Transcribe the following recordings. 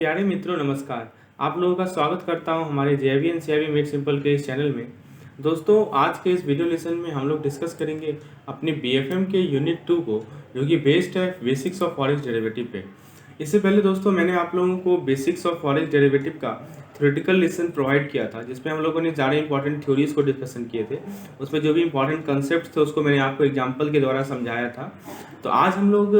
प्यारे मित्रों नमस्कार। आप लोगों का स्वागत करता हूं हमारे जेबी एंड सीआईबी मेड सिंपल के इस चैनल में। दोस्तों आज के इस वीडियो लेसन में हम लोग डिस्कस करेंगे अपने बीएफएम के यूनिट 2 को, जो कि बेस्ड है बेसिक्स ऑफ फॉरेक्स डेरिवेटिव पे। इससे पहले दोस्तों मैंने आप लोगों को बेसिक्स ऑफ फॉरेक्स डेरिवेटिव का थ्योरेटिकल लेसन प्रोवाइड किया था, जिसमें हम लोगों ने ज़्यादा इंपॉर्टेंट थ्योरीज को डिस्कशन किए थे। उसमें जो भी इंपॉर्टेंट कंसेप्ट थे उसको मैंने आपको एग्जाम्पल के द्वारा समझाया था। तो आज हम लोग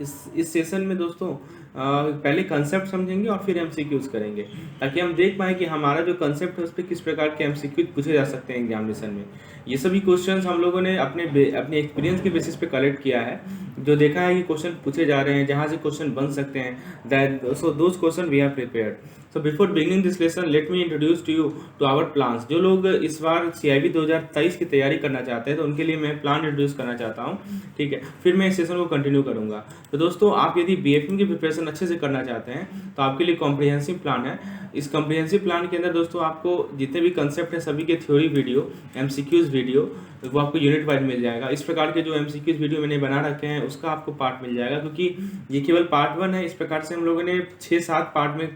इस सेशन में दोस्तों पहले कंसेप्ट समझेंगे और फिर एमसीक्यूज करेंगे, ताकि हम देख पाएँ कि हमारा जो कंसेप्ट है उस पर किस प्रकार के एमसीक्यूज पूछे जा सकते हैं एग्जामिनेशन में। ये सभी क्वेश्चंस हम लोगों ने अपने एक्सपीरियंस के बेसिस पे कलेक्ट किया है, जो देखा है कि क्वेश्चन पूछे जा रहे हैं, जहाँ से क्वेश्चन बन सकते हैं। So those question we have prepared. So before beginning this lesson let me introduce to you to our plans. जो लोग इस बार सीआईबी 2023 की तैयारी करना चाहते हैं तो उनके लिए मैं प्लान इंट्रोड्यूस करना चाहता हूँ, ठीक है। फिर मैं इस सेशन को कंटिन्यू करूँगा। तो दोस्तों आप यदि बीएफएम की प्रिपरेशन अच्छे से करना चाहते हैं तो आपके लिए कॉम्प्रिहेंसिव प्लान है। इस कॉम्प्रिहेंसिव प्लान के अंदर दोस्तों आपको जितने भी कंसेप्ट है सभी के थ्योरी वीडियो, एमसीक्यूज वीडियो, वो आपको यूनिट वाइज मिल जाएगा। इस प्रकार के जो एमसीक्यूज वीडियो मैंने बना रखे हैं उसका आपको पार्ट मिल जाएगा, क्योंकि ये केवल पार्ट 1 है। इस प्रकार से हम लोगों ने 6-7 पार्ट में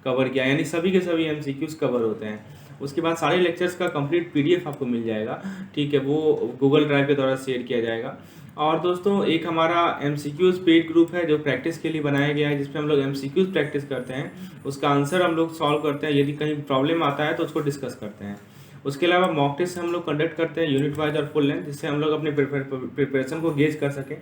कवर किया, यानी सभी के सभी एमसीक्यूज कवर होते हैं। उसके बाद सारे लेक्चर्स का कंप्लीट पीडीएफ आपको मिल जाएगा, ठीक है। वो गूगल ड्राइव के द्वारा शेयर किया जाएगा। और दोस्तों एक हमारा एमसीक्यूज पेड ग्रुप है जो प्रैक्टिस के लिए बनाया गया है, जिसमें हम लोग एमसीक्यूज प्रैक्टिस करते हैं, उसका आंसर हम लोग सॉल्व करते हैं, यदि कहीं प्रॉब्लम आता है तो उसको डिस्कस करते हैं। उसके अलावा मॉक टेस्ट हम लोग कंडक्ट करते हैं यूनिट वाइज और फुल लेंथ, जिससे हम लोग अपने प्रिपरेशन को गेज कर सकें,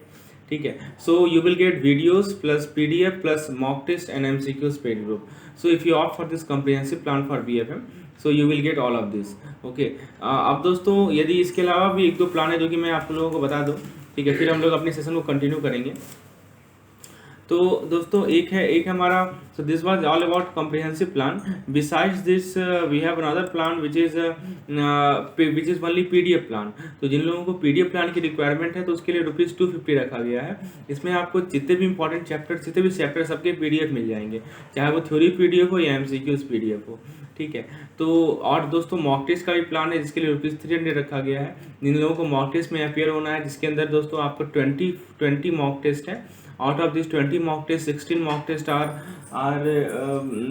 ठीक है। So you will get videos plus PDF plus mock test and MCQs paid group. So if you opt for this comprehensive plan for BFM, so you will get all of this, okay. अब दोस्तों यदि इसके अलावा भी 1-2 plan है जो कि मैं आप लोगों को बता दूं, ठीक है, फिर हम लोग अपने सेशन को कंटिन्यू करेंगे। तो दोस्तों एक हमारा, so this was all about comprehensive plan. Besides this we have another plan which is only PDF plan. तो जिन लोगों को पीडीएफ प्लान की रिक्वायरमेंट है तो उसके लिए ₹250 रखा गया है। इसमें आपको जितने भी इंपॉर्टेंट चैप्टर, जितने भी चैप्टर सबके पीडीएफ मिल जाएंगे, चाहे वो थ्योरी पीडीएफ हो या एमसीक्यूज पीडीएफ हो, ठीक है। तो और दोस्तों मॉक टेस्ट का भी प्लान है, जिसके लिए ₹300 रखा गया है। जिन लोगों को मॉक टेस्ट में अपियर होना है, जिसके अंदर दोस्तों आपको 20 मॉक टेस्ट है। Out of this 20 mock test 16 mock test are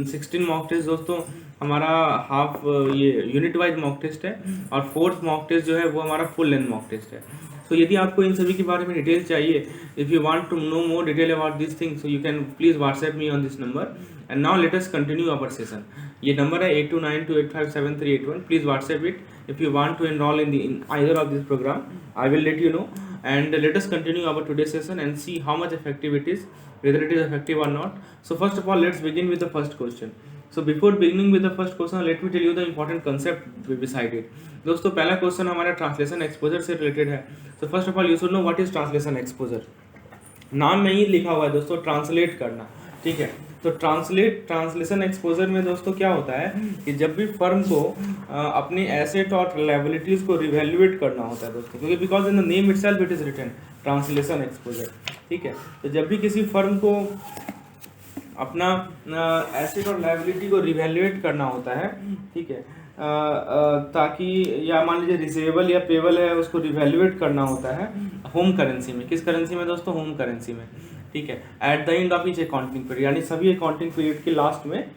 16 mock test दोस्तों हमारा हाफ ये यूनिट वाइज मॉक टेस्ट है, और 4th मॉक टेस्ट जो है वो हमारा फुल लेंथ मॉक टेस्ट है। तो यदि आपको इन सभी के बारे में डिटेल चाहिए, if you want to know more detail about this thing, so you can please WhatsApp me on this number. And now let us continue our session. ये नंबर है 8292857381। Please WhatsApp it if you want to enroll in either of this program. I will let you know, and let us continue our today's session and see how much effective it is, whether it is effective or not. So first of all, let's begin with the first question. So before beginning with the first question, let me tell you the important concept beside it. दोस्तों पहला question हमारा translation exposure से related है। So first of all, you should know what is translation exposure. नाम में ही लिखा हुआ है दोस्तों, ट्रांसलेट करना, ठीक है। तो ट्रांसलेशन एक्सपोजर में दोस्तों क्या होता है कि जब भी फर्म को अपनी एसेट और लायबिलिटीज को रिवैल्यूएट करना होता है दोस्तों, क्योंकि because in the name itself it is written translation exposure, ठीक है। तो जब भी किसी फर्म को अपना एसेट और लायबिलिटी को रिवैल्यूएट करना होता है, ठीक है, ताकि या मान लीजिए रिसीवेबल या पेबल है उसको रिवैल्यूएट करना होता है होम करेंसी में। किस करेंसी में दोस्तों? होम करेंसी में, ठीक है। Eight the end of each accounting period, यानी सभी अकाउंटिंग पीरियड के लास्ट में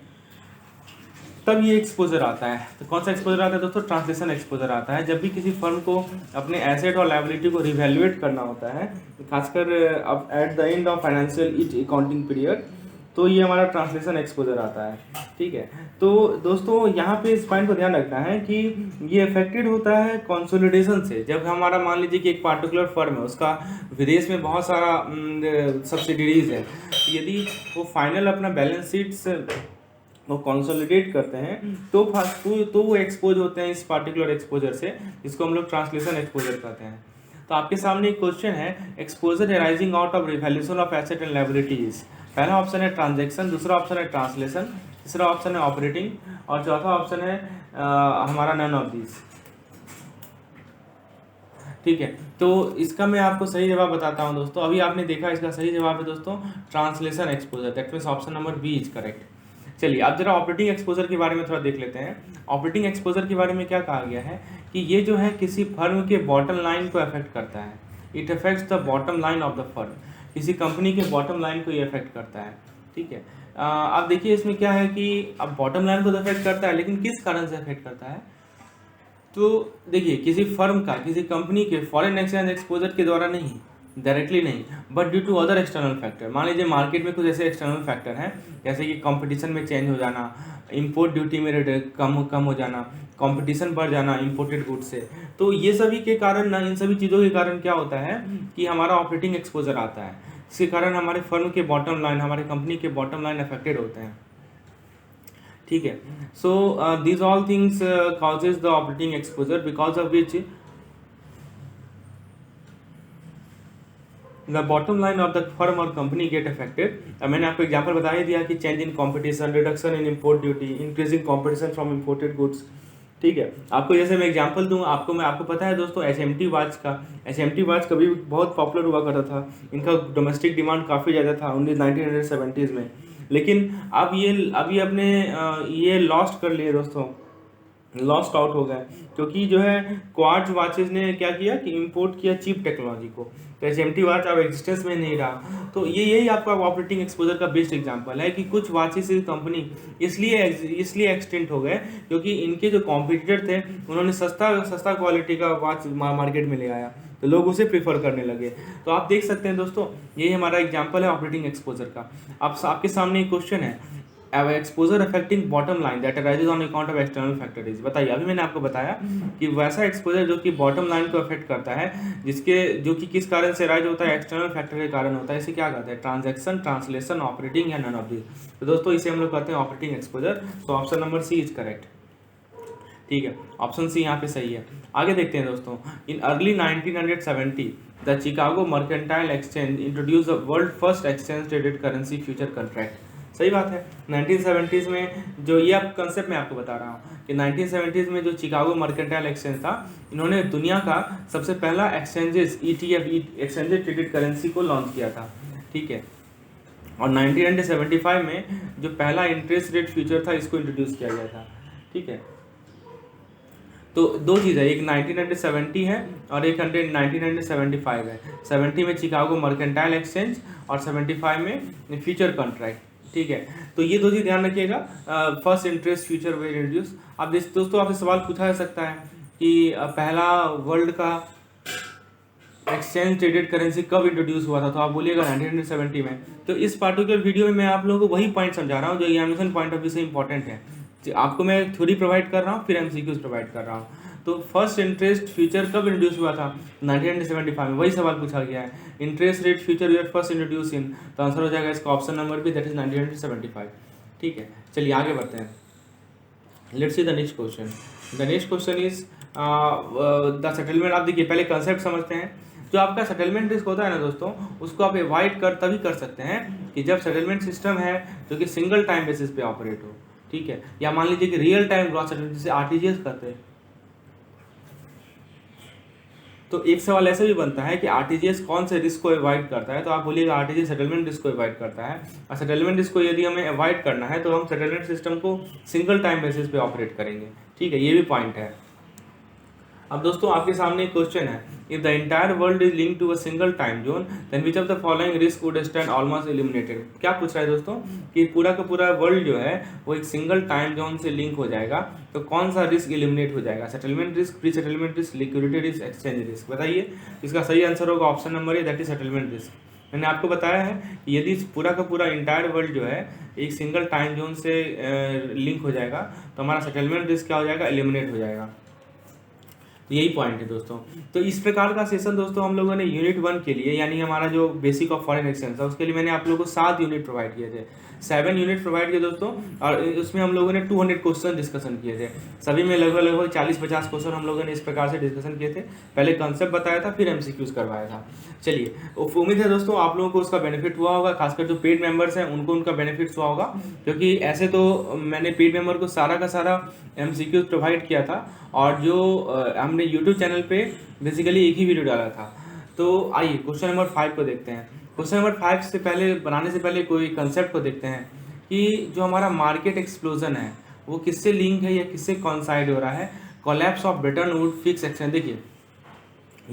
तब ये एक्सपोजर आता है। तो कौन सा एक्सपोजर आता है दोस्तों? ट्रांसलेशन एक्सपोजर आता है। जब भी किसी फर्म को अपने एसेट और लायबिलिटी को रिवैल्यूएट करना होता है, खासकर अब eight the end of financial each accounting period, तो ये हमारा ट्रांसलेशन एक्सपोजर आता है, ठीक है। तो दोस्तों यहाँ पे इस पॉइंट को ध्यान रखना है कि ये अफेक्टेड होता है कंसोलिडेशन से। जब हमारा मान लीजिए कि एक पार्टिकुलर फर्म है, उसका विदेश में बहुत सारा सब्सिडीज है, यदि वो फाइनल अपना बैलेंस शीट्स वो कंसोलिडेट करते हैं तो वो एक्सपोज होते हैं इस पार्टिकुलर एक्सपोजर से, जिसको हम लोग ट्रांसलेशन एक्सपोजर कहते हैं। तो आपके सामने एक क्वेश्चन है, exposure arising out of revaluation of asset and liabilities. पहला ऑप्शन है ट्रांजैक्शन, दूसरा ऑप्शन है ट्रांसलेशन, तीसरा ऑप्शन है ऑपरेटिंग, और चौथा ऑप्शन है हमारा नन ऑफ दिस, ठीक है। तो इसका मैं आपको सही जवाब बताता हूं दोस्तों। अभी आपने देखा इसका सही जवाब है दोस्तों translation exposure, that means option number B is correct. चलिए अब जरा ऑपरेटिंग एक्सपोजर के बारे में थोड़ा देख लेते हैं। ऑपरेटिंग एक्सपोजर के बारे में क्या कहा गया है कि ये जो है किसी फर्म के बॉटम लाइन को अफेक्ट करता है। It affects the bottom line of the firm. किसी कंपनी के बॉटम लाइन को ये अफेक्ट करता है, ठीक है। अब देखिए इसमें क्या है कि अब बॉटम लाइन को तो अफेक्ट करता है, लेकिन किस कारण से अफेक्ट करता है? तो देखिए किसी फर्म का, किसी कंपनी के फॉरेन एक्सचेंज एक्सपोजर के द्वारा नहीं, डायरेक्टली नहीं, but due to other external factor. मान लीजिए मार्केट में कुछ ऐसे एक्सटर्नल फैक्टर हैं जैसे कि कंपटीशन में चेंज हो जाना, इंपोर्ट ड्यूटी में रेट कम हो जाना, कंपटीशन बढ़ जाना इंपोर्टेड गुड से। तो ये सभी के कारण ना, इन सभी चीज़ों के कारण क्या होता है कि हमारा ऑपरेटिंग एक्सपोजर आता है, इसके कारण हमारे फर्म के बॉटम लाइन, हमारे कंपनी के बॉटम लाइन अफेक्टेड होते हैं। ठीक है, so these all things causes the operating exposure because of which the bottom line of the firm और कंपनी गेट अफेक्टेड। मैंने आपको एग्जांपल बता ही दिया कि change in competition, reduction in import duty, increasing competition from imported goods. ठीक है, आपको जैसे मैं एग्जांपल दूं, आपको पता है दोस्तों एसएमटी वॉच कभी बहुत पॉपुलर हुआ करता था, इनका डोमेस्टिक डिमांड काफ़ी ज़्यादा था 1970s में, लेकिन अब ये अपने ये लॉस्ट कर लिए दोस्तों, लॉस्ट आउट हो गए, क्योंकि जो है क्वार्ट्ज वॉचेज ने क्या किया कि इंपोर्ट किया चीप टेक्नोलॉजी को, तो एसएमटी वॉच अब एग्जिस्टेंस में नहीं रहा। तो यही आपका ऑपरेटिंग एक्सपोजर का बेस्ट एग्जांपल है कि कुछ वॉचेस कंपनी इसलिए एक्सटेंट हो गए क्योंकि इनके जो कॉम्पिटिटर थे उन्होंने सस्ता क्वालिटी का वॉच मार्केट में ले आया, तो लोग उसे प्रीफर करने लगे। तो आप देख सकते हैं दोस्तों, यही हमारा एग्जांपल है ऑपरेटिंग एक्सपोजर का। अब आपके सामने एक क्वेश्चन है, exposure affecting bottom line that arises on account of external factors. बताइए, अभी मैंने आपको बताया कि वैसा एक्सपोजर जो कि बॉटम लाइन को अफेक्ट करता है, जो कि किस कारण से राइज होता है, एक्सटर्नल फैक्टर के कारण होता है, इसे क्या कहते हैं? ट्रांजैक्शन, ट्रांसलेशन, ऑपरेटिंग या नन ऑफ दिस। तो दोस्तों इसे हम लोग कहते हैं operating exposure. So option number C is correct. ठीक है, ऑप्शन सी यहाँ पे सही है। आगे देखते हैं दोस्तों, in early 1970 the Chicago mercantile exchange introduce the world first exchange traded currency future contract. सही बात है, 1970s में जो ये आप कंसेप्ट मैं आपको बता रहा हूँ कि 1970s में जो चिकागो मर्केंटाइल एक्सचेंज था, इन्होंने दुनिया का सबसे पहला exchanges ETF exchanges traded currency को लॉन्च किया था। ठीक है, और 1975 में जो पहला इंटरेस्ट रेट फ्यूचर था इसको इंट्रोड्यूस किया गया था। ठीक है, तो दो चीज़ है, एक 1970 है और एक 1975 है। 70 में चिकागो मर्केंटाइल एक्सचेंज और 75 में फ्यूचर कॉन्ट्रैक्ट। ठीक है, तो ये दो चीज़ ध्यान रखिएगा, फर्स्ट इंटरेस्ट फ्यूचर वे इंट्रोड्यूस। अब दोस्तों आपसे सवाल पूछा जा सकता है कि पहला वर्ल्ड का एक्सचेंज ट्रेडेड करेंसी कब इंट्रोड्यूस हुआ था, तो आप बोलिएगा 1970 में। तो इस पार्टिकुलर वीडियो में मैं आप लोगों को वही पॉइंट समझा रहा हूँ जो एग्जामिनेशन पॉइंट ऑफ व्यू से इंपॉर्टेंट है। आपको मैं थ्योरी प्रोवाइड कर रहा हूँ, फिर एमसीक्यूज प्रोवाइड कर रहा हूँ। तो फर्स्ट इंटरेस्ट फ्यूचर कब इंट्रोड्यूस हुआ था? 1975 में, वही सवाल पूछा गया है। Interest rate future were first introduce in, तो आंसर हो जाएगा इसका ऑप्शन नंबर भी, दैट इज 1975। ठीक है, चलिए आगे बढ़ते हैं। Let's see the next question. The next question is the settlement. आप देखिए पहले कंसेप्ट समझते हैं। जो आपका सेटलमेंट रिस्क होता है ना दोस्तों, उसको आप अवॉइड तभी कर सकते हैं कि जब सेटलमेंट सिस्टम है जो कि सिंगल टाइम बेसिस पे ऑपरेट हो। ठीक है, या मान लीजिए कि रियल टाइम ग्रॉस सेटलमेंट जिसे आरटीजीएस कहते हैं। तो एक सवाल ऐसे भी बनता है कि आरटीजीएस कौन से रिस्क को अवॉइड करता है, तो आप बोलिएगा आरटीजीएस सेटलमेंट रिस्क को अवॉइड करता है। और सेटलमेंट रिस्क को यदि हमें अवॉइड करना है तो हम सेटलमेंट सिस्टम को सिंगल टाइम बेसिस पे ऑपरेट करेंगे। ठीक है, ये भी पॉइंट है। अब दोस्तों आपके सामने एक क्वेश्चन है, if the entire world is linked to a single time zone then which of the following risk would stand almost eliminated. क्या पूछ रहा है दोस्तों कि पूरा का पूरा वर्ल्ड जो है वो एक सिंगल टाइम जोन से लिंक हो जाएगा, तो कौन सा रिस्क एलिमिनेट हो जाएगा? Settlement risk, pre settlement risk, liquidity risk, exchange risk. बताइए, इसका सही आंसर होगा option number A, that is settlement risk. मैंने आपको बताया है कि यदि पूरा का पूरा इंटायर वर्ल्ड जो है एक सिंगल टाइम जोन से लिंक हो जाएगा तो हमारा सेटलमेंट रिस्क क्या हो जाएगा? एलिमिनेट हो जाएगा। यही पॉइंट है दोस्तों। तो इस प्रकार का सेशन दोस्तों हम लोगों ने यूनिट 1 के लिए, यानी हमारा जो बेसिक ऑफ फॉरेन एक्सचेंज था, उसके लिए मैंने आप लोगों को 7 यूनिट प्रोवाइड किए थे, 7 यूनिट प्रोवाइड किए दोस्तों। और उसमें हम लोगों ने 200 क्वेश्चन डिस्कशन किए थे। सभी में लगभग 40-50 क्वेश्चन हम लोगों ने इस प्रकार से डिस्कशन किए थे। पहले कंसेप्ट बताया था, फिर एमसीक्यूज करवाया था। चलिए, उम्मीद है दोस्तों आप लोगों को उसका बेनिफिट हुआ होगा, खासकर जो पेड मेंबर्स हैं उनको उनका बेनिफिट हुआ होगा, क्योंकि ऐसे तो मैंने पेड मेंबर को सारा का सारा एमसीक्यूज प्रोवाइड किया था, और जो हमने यूट्यूब चैनल पे बेसिकली एक ही वीडियो डाला था। तो आइए क्वेश्चन नंबर 5 को देखते हैं। क्वेश्चन नंबर 5 से पहले बनाने से पहले कोई कंसेप्ट को देखते हैं कि जो हमारा मार्केट एक्सप्लोजन है वो किससे लिंक है या किससे कॉन्साइड हो रहा है? Collapse of Brayton would fix exchange. देखिए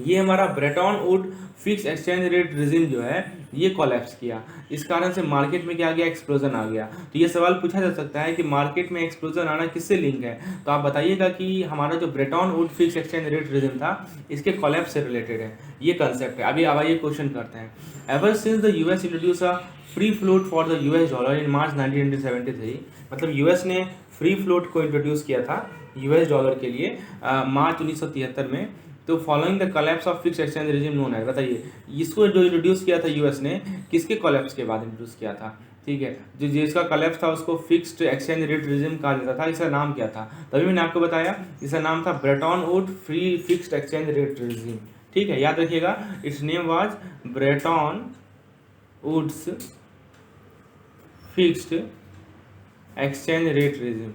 ये हमारा Brayton would fix exchange rate regime जो है ये कोलैप्स किया, इस कारण से मार्केट में क्या आ गया, एक्सप्लोजन आ गया। तो ये सवाल पूछा जा सकता है कि मार्केट में एक्सप्लोजन आना किससे लिंक है, तो आप बताइएगा कि हमारा जो Brayton would fix exchange rate regime था इसके कोलैप्स से रिलेटेड है, ये कंसेप्ट है। अभी अब आइए क्वेश्चन करते हैं। Ever since the US introduce a free float for the US dollar in March 1973, मतलब यूएस ने फ्री फ्लोट को इंट्रोड्यूस किया था यूएस डॉलर के लिए मार्च 1973 में। तो following the collapse of fix exchange regime known है, बताइए इसको जो इंट्रोड्यूस किया था यूएस ने किसके कोलैप्स के बाद इंट्रोड्यूस किया था, ठीक है। जो जिसका कोलैप्स था उसको फिक्स्ड एक्सचेंज रेट रेजिम कहा जाता था, इसका नाम क्या था, तभी मैंने आपको बताया इसका नाम था Bretton Wood free fixed exchange rate regime, ठीक है, याद रखिएगा। Its name was Bretton Woods fixed exchange rate regime,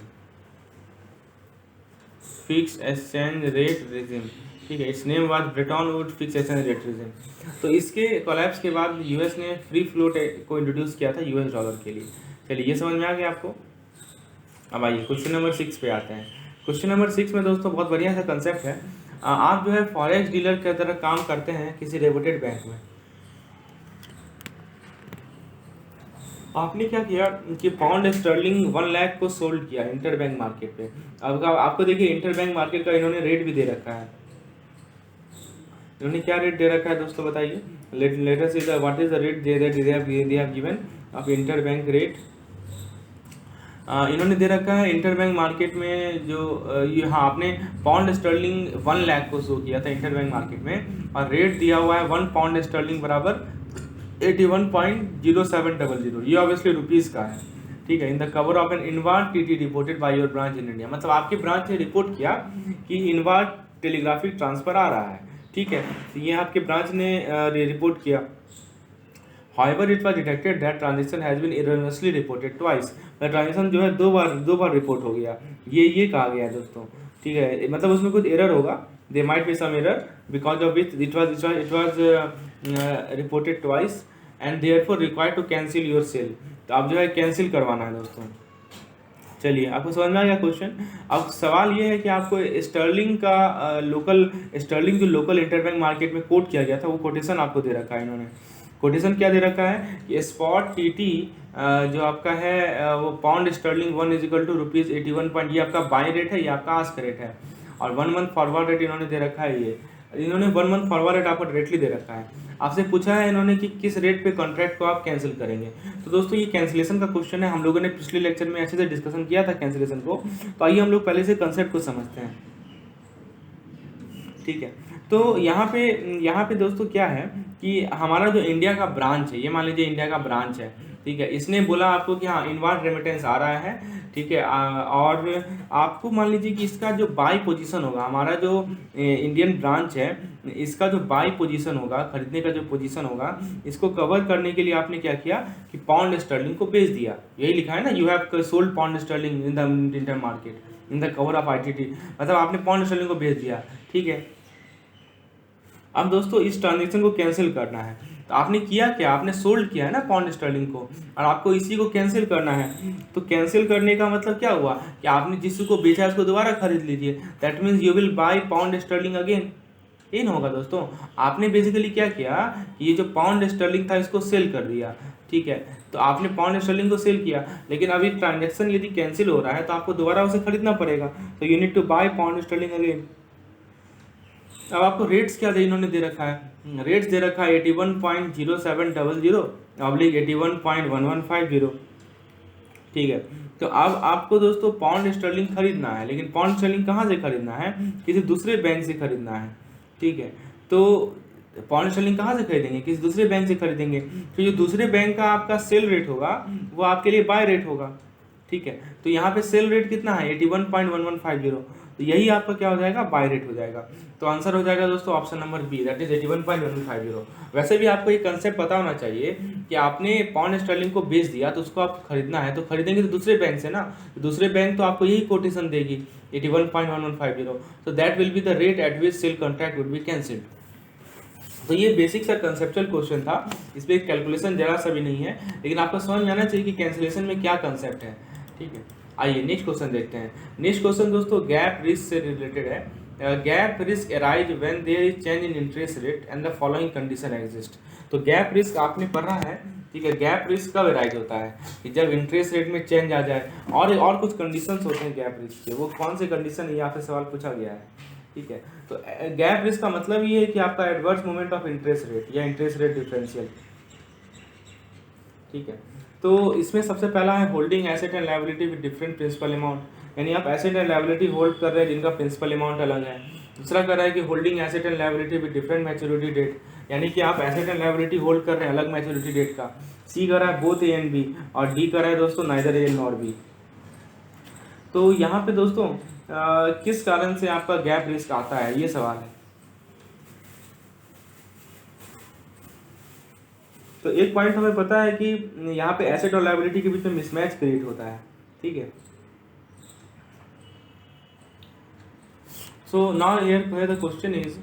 fixed exchange rate regime, ठीक है। Its name was Bretton Wood fixed exchange rate regime. तो इसके कोलैप्स के बाद यूएस ने फ्री फ्लोट को इंट्रोड्यूस किया था यूएस डॉलर के लिए। चलिए ये समझ में आ गया आपको। अब आइए क्वेश्चन नंबर 6 पे आते हैं। क्वेश्चन नंबर 6 में दोस्तों बहुत बढ़िया सा कंसेप्ट है। आप जो है फॉरेक्स डीलर की तरह काम करते हैं किसी रेपुटेड बैंक में। आपने क्या किया कि पाउंड स्टर्लिंग 1 लाख को सोल्ड किया इंटर बैंक मार्केट पे। अब आपको देखिए इंटर बैंक मार्केट का इन्होंने रेट भी दे रखा है। इन्होंने क्या रेट दे रखा है दोस्तों बताइए। Late us see what is the rate they have given of inter bank rate. इन्होंने दे रखा है इंटर बैंक मार्केट में जो ये, हाँ, आपने पाउंड स्टर्लिंग 1 लाख को शो किया था इंटर बैंक मार्केट में, और रेट दिया हुआ है 1 पाउंड स्टर्लिंग बराबर 81.0700। ये ऑब्वियसली रुपीज़ का है, ठीक है। In the cover of an inward TT reported by your branch in India, मतलब आपकी ब्रांच ने रिपोर्ट किया कि इनवार्ड टेलीग्राफिक ट्रांसफर आ रहा है, ठीक है। तो ये आपके ब्रांच ने रिपोर्ट किया। However, it was detected that transaction has been erroneously reported twice। Transaction जो है दो बार रिपोर्ट हो गया, ये कहा गया है दोस्तों, ठीक है। मतलब उसमें कुछ एरर होगा, there might be some error because of which it was reported twice and therefore required to cancel your sale। तो आप जो है कैंसिल करवाना है दोस्तों। चलिए आपको समझ में आ गया क्वेश्चन। अब सवाल ये है कि आपको स्टर्लिंग का स्टर्लिंग जो लोकल इंटरबैंक मार्केट में कोट किया गया था वो कोटेशन आपको दे रखा है। इन्होंने कोटेशन क्या दे रखा है कि स्पॉट टीटी जो आपका है वो पाउंड स्टर्लिंग 1 इजिकल टू ₹81 ये आपका बाई रेट है, ये आपका आस्क रेट है, और 1 मंथ फॉरवर्ड रेट इन्होंने दे रखा है। ये इन्होंने 1 मंथ फॉरवर्ड रेट आपको डायरेक्टली दे रखा है। आपसे पूछा है इन्होंने कि किस रेट पे कॉन्ट्रैक्ट को आप कैंसिल करेंगे। तो दोस्तों ये कैंसिलेशन का क्वेश्चन है, हम लोगों ने पिछले लेक्चर में अच्छे से डिस्कशन किया था कैंसिलेशन को। तो आइए हम लोग पहले से कंसेप्ट को समझते हैं, ठीक है। तो यहाँ पे दोस्तों क्या है कि हमारा जो इंडिया का ब्रांच है, ये मान लीजिए इंडिया का ब्रांच है, ठीक है। इसने बोला आपको कि हाँ इनवार्ड रेमिटेंस आ रहा है, ठीक है। और आपको मान लीजिए कि इसका जो बाई पोजीशन होगा, हमारा जो इंडियन ब्रांच है इसका जो बाई पोजीशन होगा, खरीदने का जो पोजीशन होगा, इसको कवर करने के लिए आपने क्या किया कि पाउंड स्टर्लिंग को बेच दिया। यही लिखा है ना, you have sold pound Stirling in the inter market in the cover of ITT, मतलब आपने पाउंड स्टर्लिंग को बेच दिया, ठीक है। अब दोस्तों इस ट्रांजेक्शन को कैंसिल करना है, तो आपने किया क्या, आपने सोल्ड किया है ना पाउंड स्टर्लिंग को, और आपको इसी को कैंसिल करना है। तो कैंसिल करने का मतलब क्या हुआ कि आपने जिसको बेचा है उसको दोबारा खरीद लीजिए। That means you will buy pound sterling again. ये ना होगा दोस्तों, आपने बेसिकली क्या किया कि ये जो पाउंड स्टर्लिंग था इसको सेल कर दिया, ठीक है। तो आपने पाउंड स्टर्लिंग को सेल किया, लेकिन अभी ट्रांजेक्शन यदि कैंसिल हो रहा है तो आपको दोबारा उसे खरीदना पड़ेगा। तो you need to buy pound sterling again. अब आपको रेट्स क्या दे इन्होंने दे रखा है, रेट्स दे रखा है 81.0700 ऑब्लिक 81.1150, ठीक है। तो अब आपको दोस्तों पाउंड स्टर्लिंग खरीदना है, लेकिन पाउंड स्टर्लिंग कहाँ से खरीदना है, किसी दूसरे बैंक से खरीदना है, ठीक है। तो पाउंड स्टर्लिंग कहाँ से खरीदेंगे, किसी दूसरे बैंक से खरीदेंगे। तो जो दूसरे बैंक का आपका सेल रेट होगा वो आपके लिए बाय रेट होगा, ठीक है। तो यहाँ पे सेल रेट कितना है 81.1150, तो यही आपका क्या हो जाएगा, बाय रेट हो जाएगा। तो आंसर हो जाएगा दोस्तों option number B, that is 81.1150। वैसे भी आपको ये कंसेप्ट पता होना चाहिए कि आपने पाउंड स्टर्लिंग को बेच दिया तो उसको आपको खरीदना है, तो खरीदेंगे तो दूसरे बैंक से ना, तो दूसरे बैंक तो आपको यही कोटेशन देगी 81.1150। तो that will be the rate at which sale contract would be cancelled. तो ये बेसिक सा कंसेप्चुअल क्वेश्चन था, इस पर कैलकुलेशन जरा सा भी नहीं है, लेकिन आपको समझ में आना चाहिए कि कैंसिलेशन में क्या कंसेप्ट है, ठीक है। आइए नेक्स्ट क्वेश्चन देखते हैं। नेक्स्ट क्वेश्चन दोस्तों गैप रिस्क से रिलेटेड है, gap risk arise when there is change in interest rate and the following condition exist. तो गैप रिस्क आपने पढ़ा है, ठीक है। गैप रिस्क कब अराइज होता है कि जब इंटरेस्ट रेट में चेंज आ जाए, और कुछ कंडीशंस होते हैं गैप रिस्क के, वो कौन से कंडीशन है यहाँ पे सवाल पूछा गया है, ठीक है। तो गैप रिस्क का मतलब ये है कि आपका adverse movement of interest rate या इंटरेस्ट रेट डिफरेंशियल, ठीक है। तो इसमें सबसे पहला है holding asset and liability with different principal amount, यानी आप एसेट एंड लायबिलिटी होल्ड कर रहे हैं जिनका प्रिंसिपल अमाउंट अलग है। दूसरा कर रहा है कि holding asset and liability with different maturity date, यानी कि आप एसेट एंड लायबिलिटी होल्ड कर रहे हैं अलग मैच्योरिटी डेट का। सी कर रहा है बोथ ए एंड बी, और डी कर रहा है दोस्तों नाइदर ए नॉर बी। तो यहाँ पे दोस्तों किस कारण से आपका गैप रिस्क आता है, ये सवाल है। तो एक पॉइंट हमें पता है कि यहाँ पे एसेट और लायबिलिटी के बीच में मिसमैच क्रिएट होता है, ठीक है। So now here the question is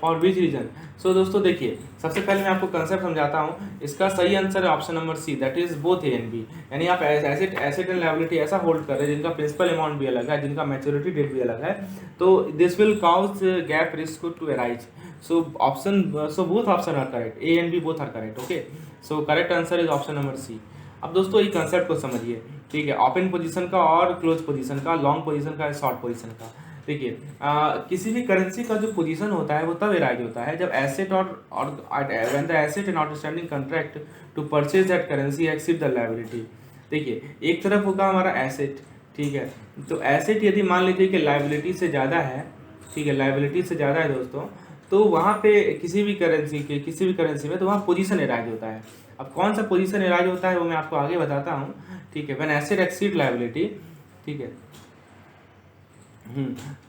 for which region. So दोस्तों देखिए, सबसे पहले मैं आपको कंसेप्ट समझाता हूँ। इसका सही आंसर है option number C, that is both A and B. यानी आप एसेट एंड लायबिलिटी ऐसा होल्ड कर रहे हैं जिनका प्रिंसिपल अमाउंट भी अलग है, जिनका मैच्योरिटी डेट भी अलग है, तो this will cause gap risk to arise. So both option are correct, A and B both are correct, okay. So correct answer is option number C. अब दोस्तों ये कंसेप्ट को समझिए, ठीक है। ओपन पोजीशन का और क्लोज पोजीशन का, लॉन्ग पोजीशन का, शॉर्ट पोजीशन का। देखिए किसी भी करेंसी का जो पोजीशन होता है वो तब अराइज होता है जब एसेट और when the asset and outstanding contract to purchase that currency exceed the liability. देखिए एक तरफ होगा हमारा एसेट, ठीक है। तो एसेट यदि मान लीजिए कि लायबिलिटी से ज़्यादा है, ठीक है, लायबिलिटी से ज़्यादा है दोस्तों, तो वहाँ पे किसी भी करेंसी में तो वहाँ पोजीशन अराइज होता है। अब कौन सा पोजीशन अराइज होता है वो मैं आपको आगे बताता हूँ, ठीक है। व्हेन एसेट एक्सीड लायबिलिटी, ठीक है।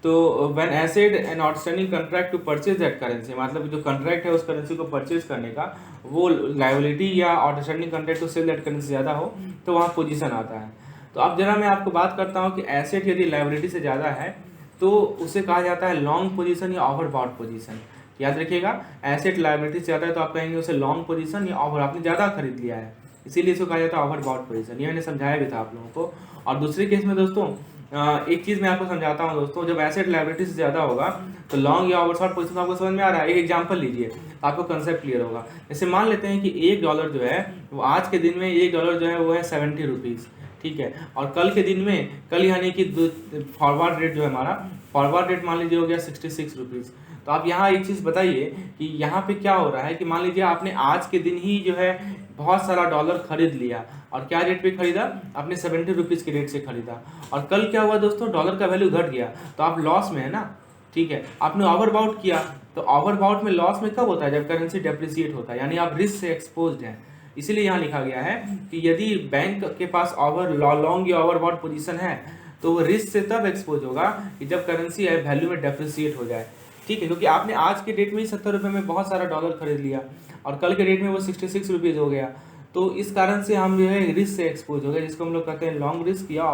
तो when asset and outstanding contract to purchase that currency, मतलब जो कॉन्ट्रैक्ट है उस करेंसी को परचेज करने का, वो लायबिलिटी या outstanding contract to sell that currency ज़्यादा हो तो वहाँ पोजीशन आता है। तो अब जरा मैं आपको बात करता हूँ कि एसेट यदि लायबिलिटी से ज़्यादा है तो उसे कहा जाता है लॉन्ग पोजीशन या ओवरबॉट पोजीशन। याद रखिएगा, एसेट लायबिलिटी से ज़्यादा है तो आप कहेंगे उसे लॉन्ग पोजीशन या ओवर, आपने ज़्यादा खरीद लिया है, इसीलिए इसको कहा जाता है ओवरबॉट पोजीशन। ये मैंने समझाया भी था आप लोगों को। और दूसरे केस में दोस्तों एक चीज़ मैं आपको समझाता हूँ दोस्तों, जब एसेट लायबिलिटी से ज़्यादा होगा तो लॉन्ग या ओवरशॉट पोजीशन आपको समझ में आ रहा है। एक एग्जांपल लीजिए, आपको कंसेप्ट क्लियर होगा। जैसे मान लेते हैं कि $1 जो है वो आज के दिन में $1 जो है वो है 70 रुपीज़, ठीक है। और कल के दिन में, कल यानी कि फॉरवर्ड रेट जो है हमारा, फॉरवर्ड रेट मान लीजिए हो गया 66 रुपीज़। तो आप यहाँ एक चीज़ बताइए कि यहाँ पे क्या हो रहा है कि मान लीजिए आपने आज के दिन ही जो है बहुत सारा डॉलर खरीद लिया, और क्या रेट पे खरीदा, आपने 70 रुपीज़ के रेट से खरीदा, और कल क्या हुआ दोस्तों, डॉलर का वैल्यू घट गया, तो आप लॉस में है ना, ठीक है। आपने ओवरबाउट किया, तो ओवरबाउट में लॉस में कब होता है, जब करेंसी डेप्रिसिएट होता है, यानी आप रिस्क से एक्सपोज्ड हैं। इसीलिए यहाँ लिखा गया है कि यदि बैंक के पास लॉन्ग या ओवरबाउट पोजीशन है तो वो रिस्क से तब एक्सपोज होगा कि जब करेंसी वैल्यू में डेप्रिसिएट हो जाए, ठीक है। क्योंकि आपने आज के डेट में ही 70 रुपये में बहुत सारा डॉलर खरीद लिया और कल के डेट में वो 66 रुपीज़ हो गया, तो इस कारण से हम जो है रिस्क से एक्सपोज हो गए, जिसको हम लोग कहते हैं लॉन्ग रिस्क या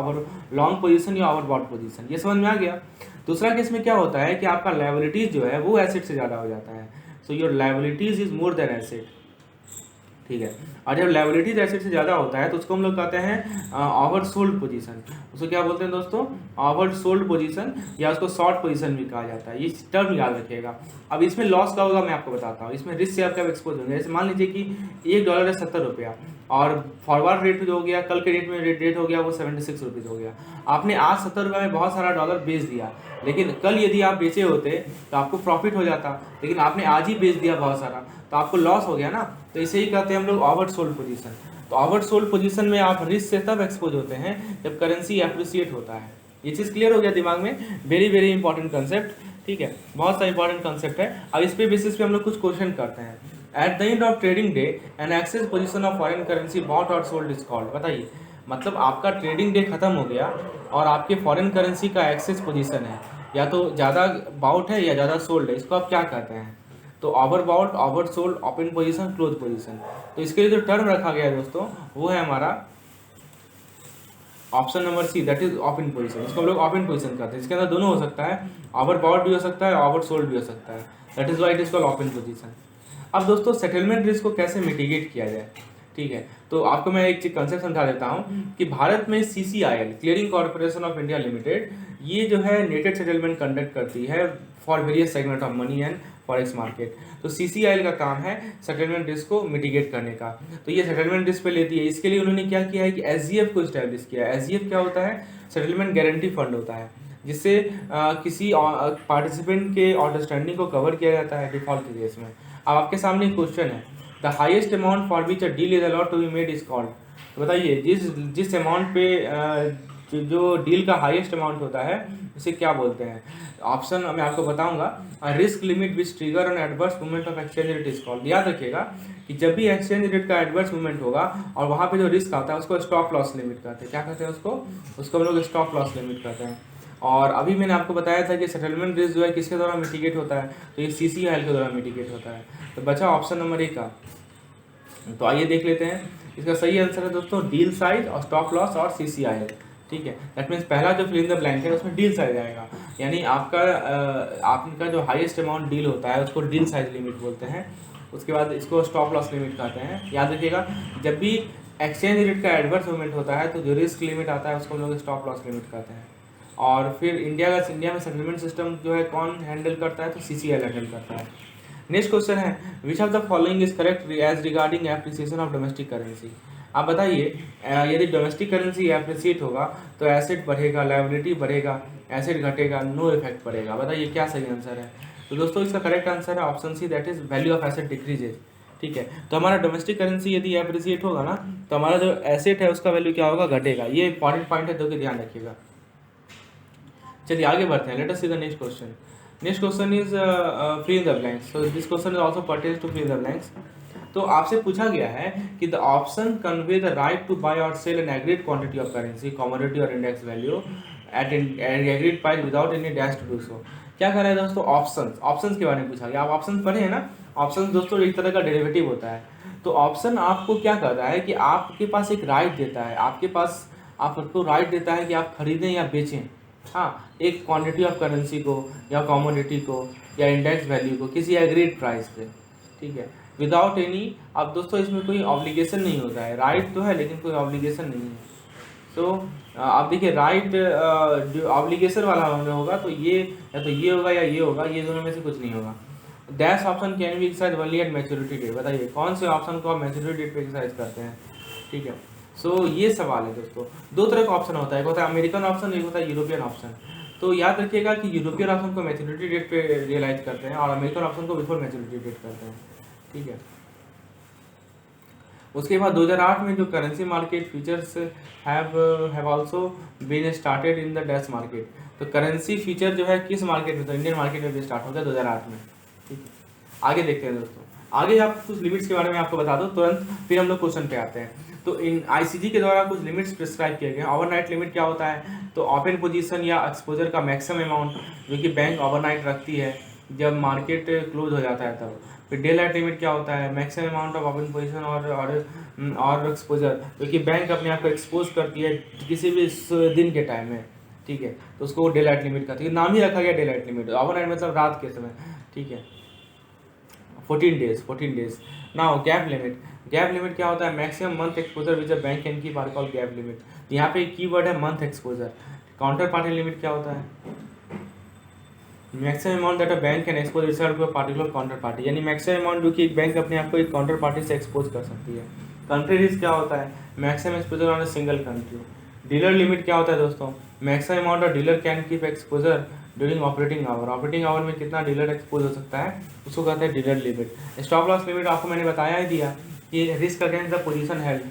लॉन्ग पोजीशन या ओवरबॉट पोजीशन। ये समझ में आ गया। दूसरा केस में क्या होता है कि आपका लायबिलिटीज जो है वो एसेट से ज़्यादा हो जाता है, so your liabilities is more than asset, ठीक है। और जब लायबिलिटीज एसेट से ज़्यादा होता है तो उसको हम लोग कहते हैं ओवरसोल्ड पोजीशन। उसको क्या बोलते हैं दोस्तों, ओवरसोल्ड पोजीशन, या उसको शॉर्ट पोजीशन भी कहा जाता है। ये टर्म याद रखिएगा। अब इसमें लॉस का होगा मैं आपको बताता हूँ, इसमें रिस्क से आप कब एक्सपोज होंगे। जैसे मान लीजिए कि $1 है 70 रुपया, और फॉरवर्ड रेट जो हो गया, कल के डेट में रेट हो गया वो 76 रुपीज़ हो गया। आपने आज 70 रुपये में बहुत सारा डॉलर बेच दिया, लेकिन कल यदि आप बेचे होते तो आपको प्रॉफिट हो जाता, लेकिन आपने आज ही बेच दिया बहुत सारा, तो आपको लॉस हो गया ना। तो इसे ही कहते हैं हम लोग ओवरसोल्ड पोजीशन। तो ओवरसोल्ड पोजीशन में आप रिस्क से तब एक्सपोज होते हैं जब करेंसी एप्रिसिएट होता है। ये चीज़ क्लियर हो गया दिमाग में, वेरी वेरी इंपॉर्टेंट कंसेप्ट, ठीक है। बहुत सा इंपॉर्टेंट कंसेप्ट है। अब इस पे बेसिस पे हम लोग कुछ क्वेश्चन करते हैं। At the end of trading day an excess position of foreign currency bought और सोल्ड इज कॉल्ड। बताइए, मतलब आपका ट्रेडिंग डे खत्म हो गया और आपके फॉरेन करेंसी का एक्सेस पोजीशन है, या तो ज़्यादा बाउट है या ज़्यादा सोल्ड है, इसको आप क्या कहते हैं। तो over bought, over sold, open position, close position. तो इसके लिए जो टर्म रखा गया है दोस्तों वो है हमारा option number C, that is open position. इसको हम लोग ओपन पोजीशन कहते हैं। इसके अंदर दोनों हो सकता है, ओवर बाउट भी हो सकता है, ओवर सोल्ड भी हो सकता है, that is why it is called open position. अब दोस्तों सेटलमेंट रिस्क को कैसे मिटिगेट किया जाए, ठीक है, तो आपको मैं एक कंसेप्ट समझा देता हूँ कि भारत में CCIL clearing corporation of India limited ये जो है नेटेड सेटलमेंट कंडक्ट करती है for various segment of money and forex market. तो CCIL का काम है सेटलमेंट रिस्क को मिटिगेट करने का, तो ये सेटलमेंट रिस्क पे लेती है। इसके लिए उन्होंने क्या किया है कि SGF को इस्टेब्लिश किया है। SGF क्या होता है? सेटलमेंट गारंटी फंड होता है, जिससे किसी पार्टिसिपेंट के आउटस्टैंडिंग को कवर किया जाता है डिफॉल्ट के केस में। अब आपके सामने एक क्वेश्चन है, the highest amount for which a deal is allowed to be made is called. तो बताइए जिस अमाउंट पे जो डील का हाईएस्ट अमाउंट होता है उसे क्या बोलते हैं? ऑप्शन मैं आपको बताऊंगा, risk limit which trigger an adverse movement of exchange rate is called. याद रखिएगा कि जब भी एक्सचेंज रेट का एडवर्स मूवमेंट होगा और वहाँ पे जो रिस्क आता है उसको स्टॉप लॉस लिमिट कहते हैं। क्या कहते हैं उसको हम लोग स्टॉप लॉस लिमिट कहते हैं। और अभी मैंने आपको बताया था कि सेटलमेंट रिस्क जो है किसके द्वारा मिटिगेट होता है, तो ये CCIL के द्वारा मिटिगेट होता है। तो बचा ऑप्शन नंबर 1 का। तो आइए देख लेते हैं, इसका सही आंसर है दोस्तों डील साइज और स्टॉप लॉस और CCIL। ठीक है, दैट मीन्स पहला जो फिल इन द ब्लैंक है उसमें डील साइज आएगा, यानी आपका जो हाईएस्ट अमाउंट डील होता है उसको डील साइज लिमिट बोलते हैं। उसके बाद इसको स्टॉप लॉस लिमिट कहते हैं। याद रखिएगा, जब भी एक्सचेंज रेट का एडवर्स मूवमेंट होता है तो जो रिस्क लिमिट आता है उसको हम लोग स्टॉप लॉस लिमिट कहते हैं। और फिर इंडिया में सेटलमेंट सिस्टम जो है कौन हैंडल करता है? तो CCIL हैंडल करता है। नेक्स्ट क्वेश्चन है, which of the following is correct as regarding appreciation of domestic currency. आप बताइए, यदि डोमेस्टिक करेंसी एप्रिसिएट होगा तो एसेट बढ़ेगा, लायबिलिटी बढ़ेगा, एसेट घटेगा, नो इफेक्ट पड़ेगा। बताइए क्या सही आंसर है? तो दोस्तों इसका करेक्ट आंसर है option C, that is value of asset decreases. ठीक है, तो हमारा डोमेस्टिक करेंसी यदि एप्रिसिएट होगा ना तो हमारा जो एसेट है उसका वैल्यू क्या होगा? घटेगा। ये इंपॉर्टेंट पॉइंट है, तो ध्यान रखिएगा। चलिए आगे बढ़ते हैं, let us see the next question. Next question is fill in the blanks. So this question is also pertains to fill in the blanks. तो आपसे पूछा गया है कि the option convey the right to buy और sell an agreed quantity of currency, commodity और index value at an agreed price without any dash to do so. क्या कर रहा है दोस्तों? ऑप्शंस के बारे में पूछा गया। आप ऑप्शंस पढ़े हैं ना? ऑप्शन दोस्तों एक तरह का डेरिवेटिव होता है। तो ऑप्शन आपको क्या कर रहा है कि आपके पास एक राइट देता है, आपको राइट देता है कि आप खरीदें या बेचें, हाँ, एक क्वांटिटी ऑफ करेंसी को या कमोडिटी को या इंडेक्स वैल्यू को किसी एग्रीड प्राइस पे। ठीक है, विदाउट एनी। अब दोस्तों इसमें कोई ऑब्लिगेशन नहीं होता है, राइट तो है लेकिन कोई ऑब्लिगेशन नहीं है। तो आप देखिए, राइट जो ऑब्लिगेशन वाला होगा तो ये या तो ये होगा या ये होगा, ये दोनों में से कुछ नहीं होगा। Dash option can be exercise only at maturity date. बताइए कौन से ऑप्शन को आप मैच्योरिटी डेट पे एक्सरसाइज करते हैं? ठीक है, सो ये सवाल है दोस्तों। दो तरह का ऑप्शन होता है, एक होता है अमेरिकन ऑप्शन, एक होता है यूरोपियन ऑप्शन। तो याद रखिएगा कि यूरोपियन ऑप्शन को मैच्योरिटी डेट पे रियलाइज करते हैं और अमेरिकन ऑप्शन को बिफोर मैच्योरिटी डेट करते हैं। ठीक है, उसके बाद 2008 में जो currency market features have also been started in the dash market. तो करेंसी फीचर जो है किस मार्केट में? तो इंडियन मार्केट में भी स्टार्ट हो गया 2008 में। ठीक है, आगे देखते हैं दोस्तों। आगे आप कुछ लिमिट्स के बारे में आपको बता दो तुरंत, फिर हम लोग क्वेश्चन पे आते हैं। तो इन ICG के द्वारा कुछ लिमिट्स प्रिस्क्राइब किए गए हैं। ओवरनाइट लिमिट क्या होता है? तो ओपन पोजीशन या एक्सपोजर का मैक्सिमम अमाउंट जो कि बैंक ओवरनाइट रखती है जब मार्केट क्लोज हो जाता है तब। फिर डे लाइट लिमिट क्या होता है? Maximum amount of open position और एक्सपोजर जो कि बैंक अपने आप को एक्सपोज करती है किसी भी दिन के टाइम में। ठीक है, तो उसको डे लाइट लिमिट कहती है, नाम ही रखा गया डे लाइट लिमिट। ओवरनाइट मतलब रात के समय। ठीक है, 14 डेज। नाउ गैप लिमिट क्या होता है? Maximum month exposure which a bank can keep are called gap limit. यहाँ पे कीवर्ड है month exposure. Counterparty limit क्या होता है? Maximum amount that a bank can expose itself to a particular counterparty, यानी maximum amount जो कि एक बैंक अपने आप को एक काउंटर पार्टी से एक्सपोज कर सकती है। कंट्री रिस्क क्या होता है? Maximum exposure on a single country. Dealer limit क्या होता है दोस्तों? Maximum amount of dealer can keep exposure during operating hour में कितना डीलर एक्सपोज हो सकता है उसको कहते हैं dealer limit. Stop loss limit आपको मैंने बताया ही दिया कि risk against the position held.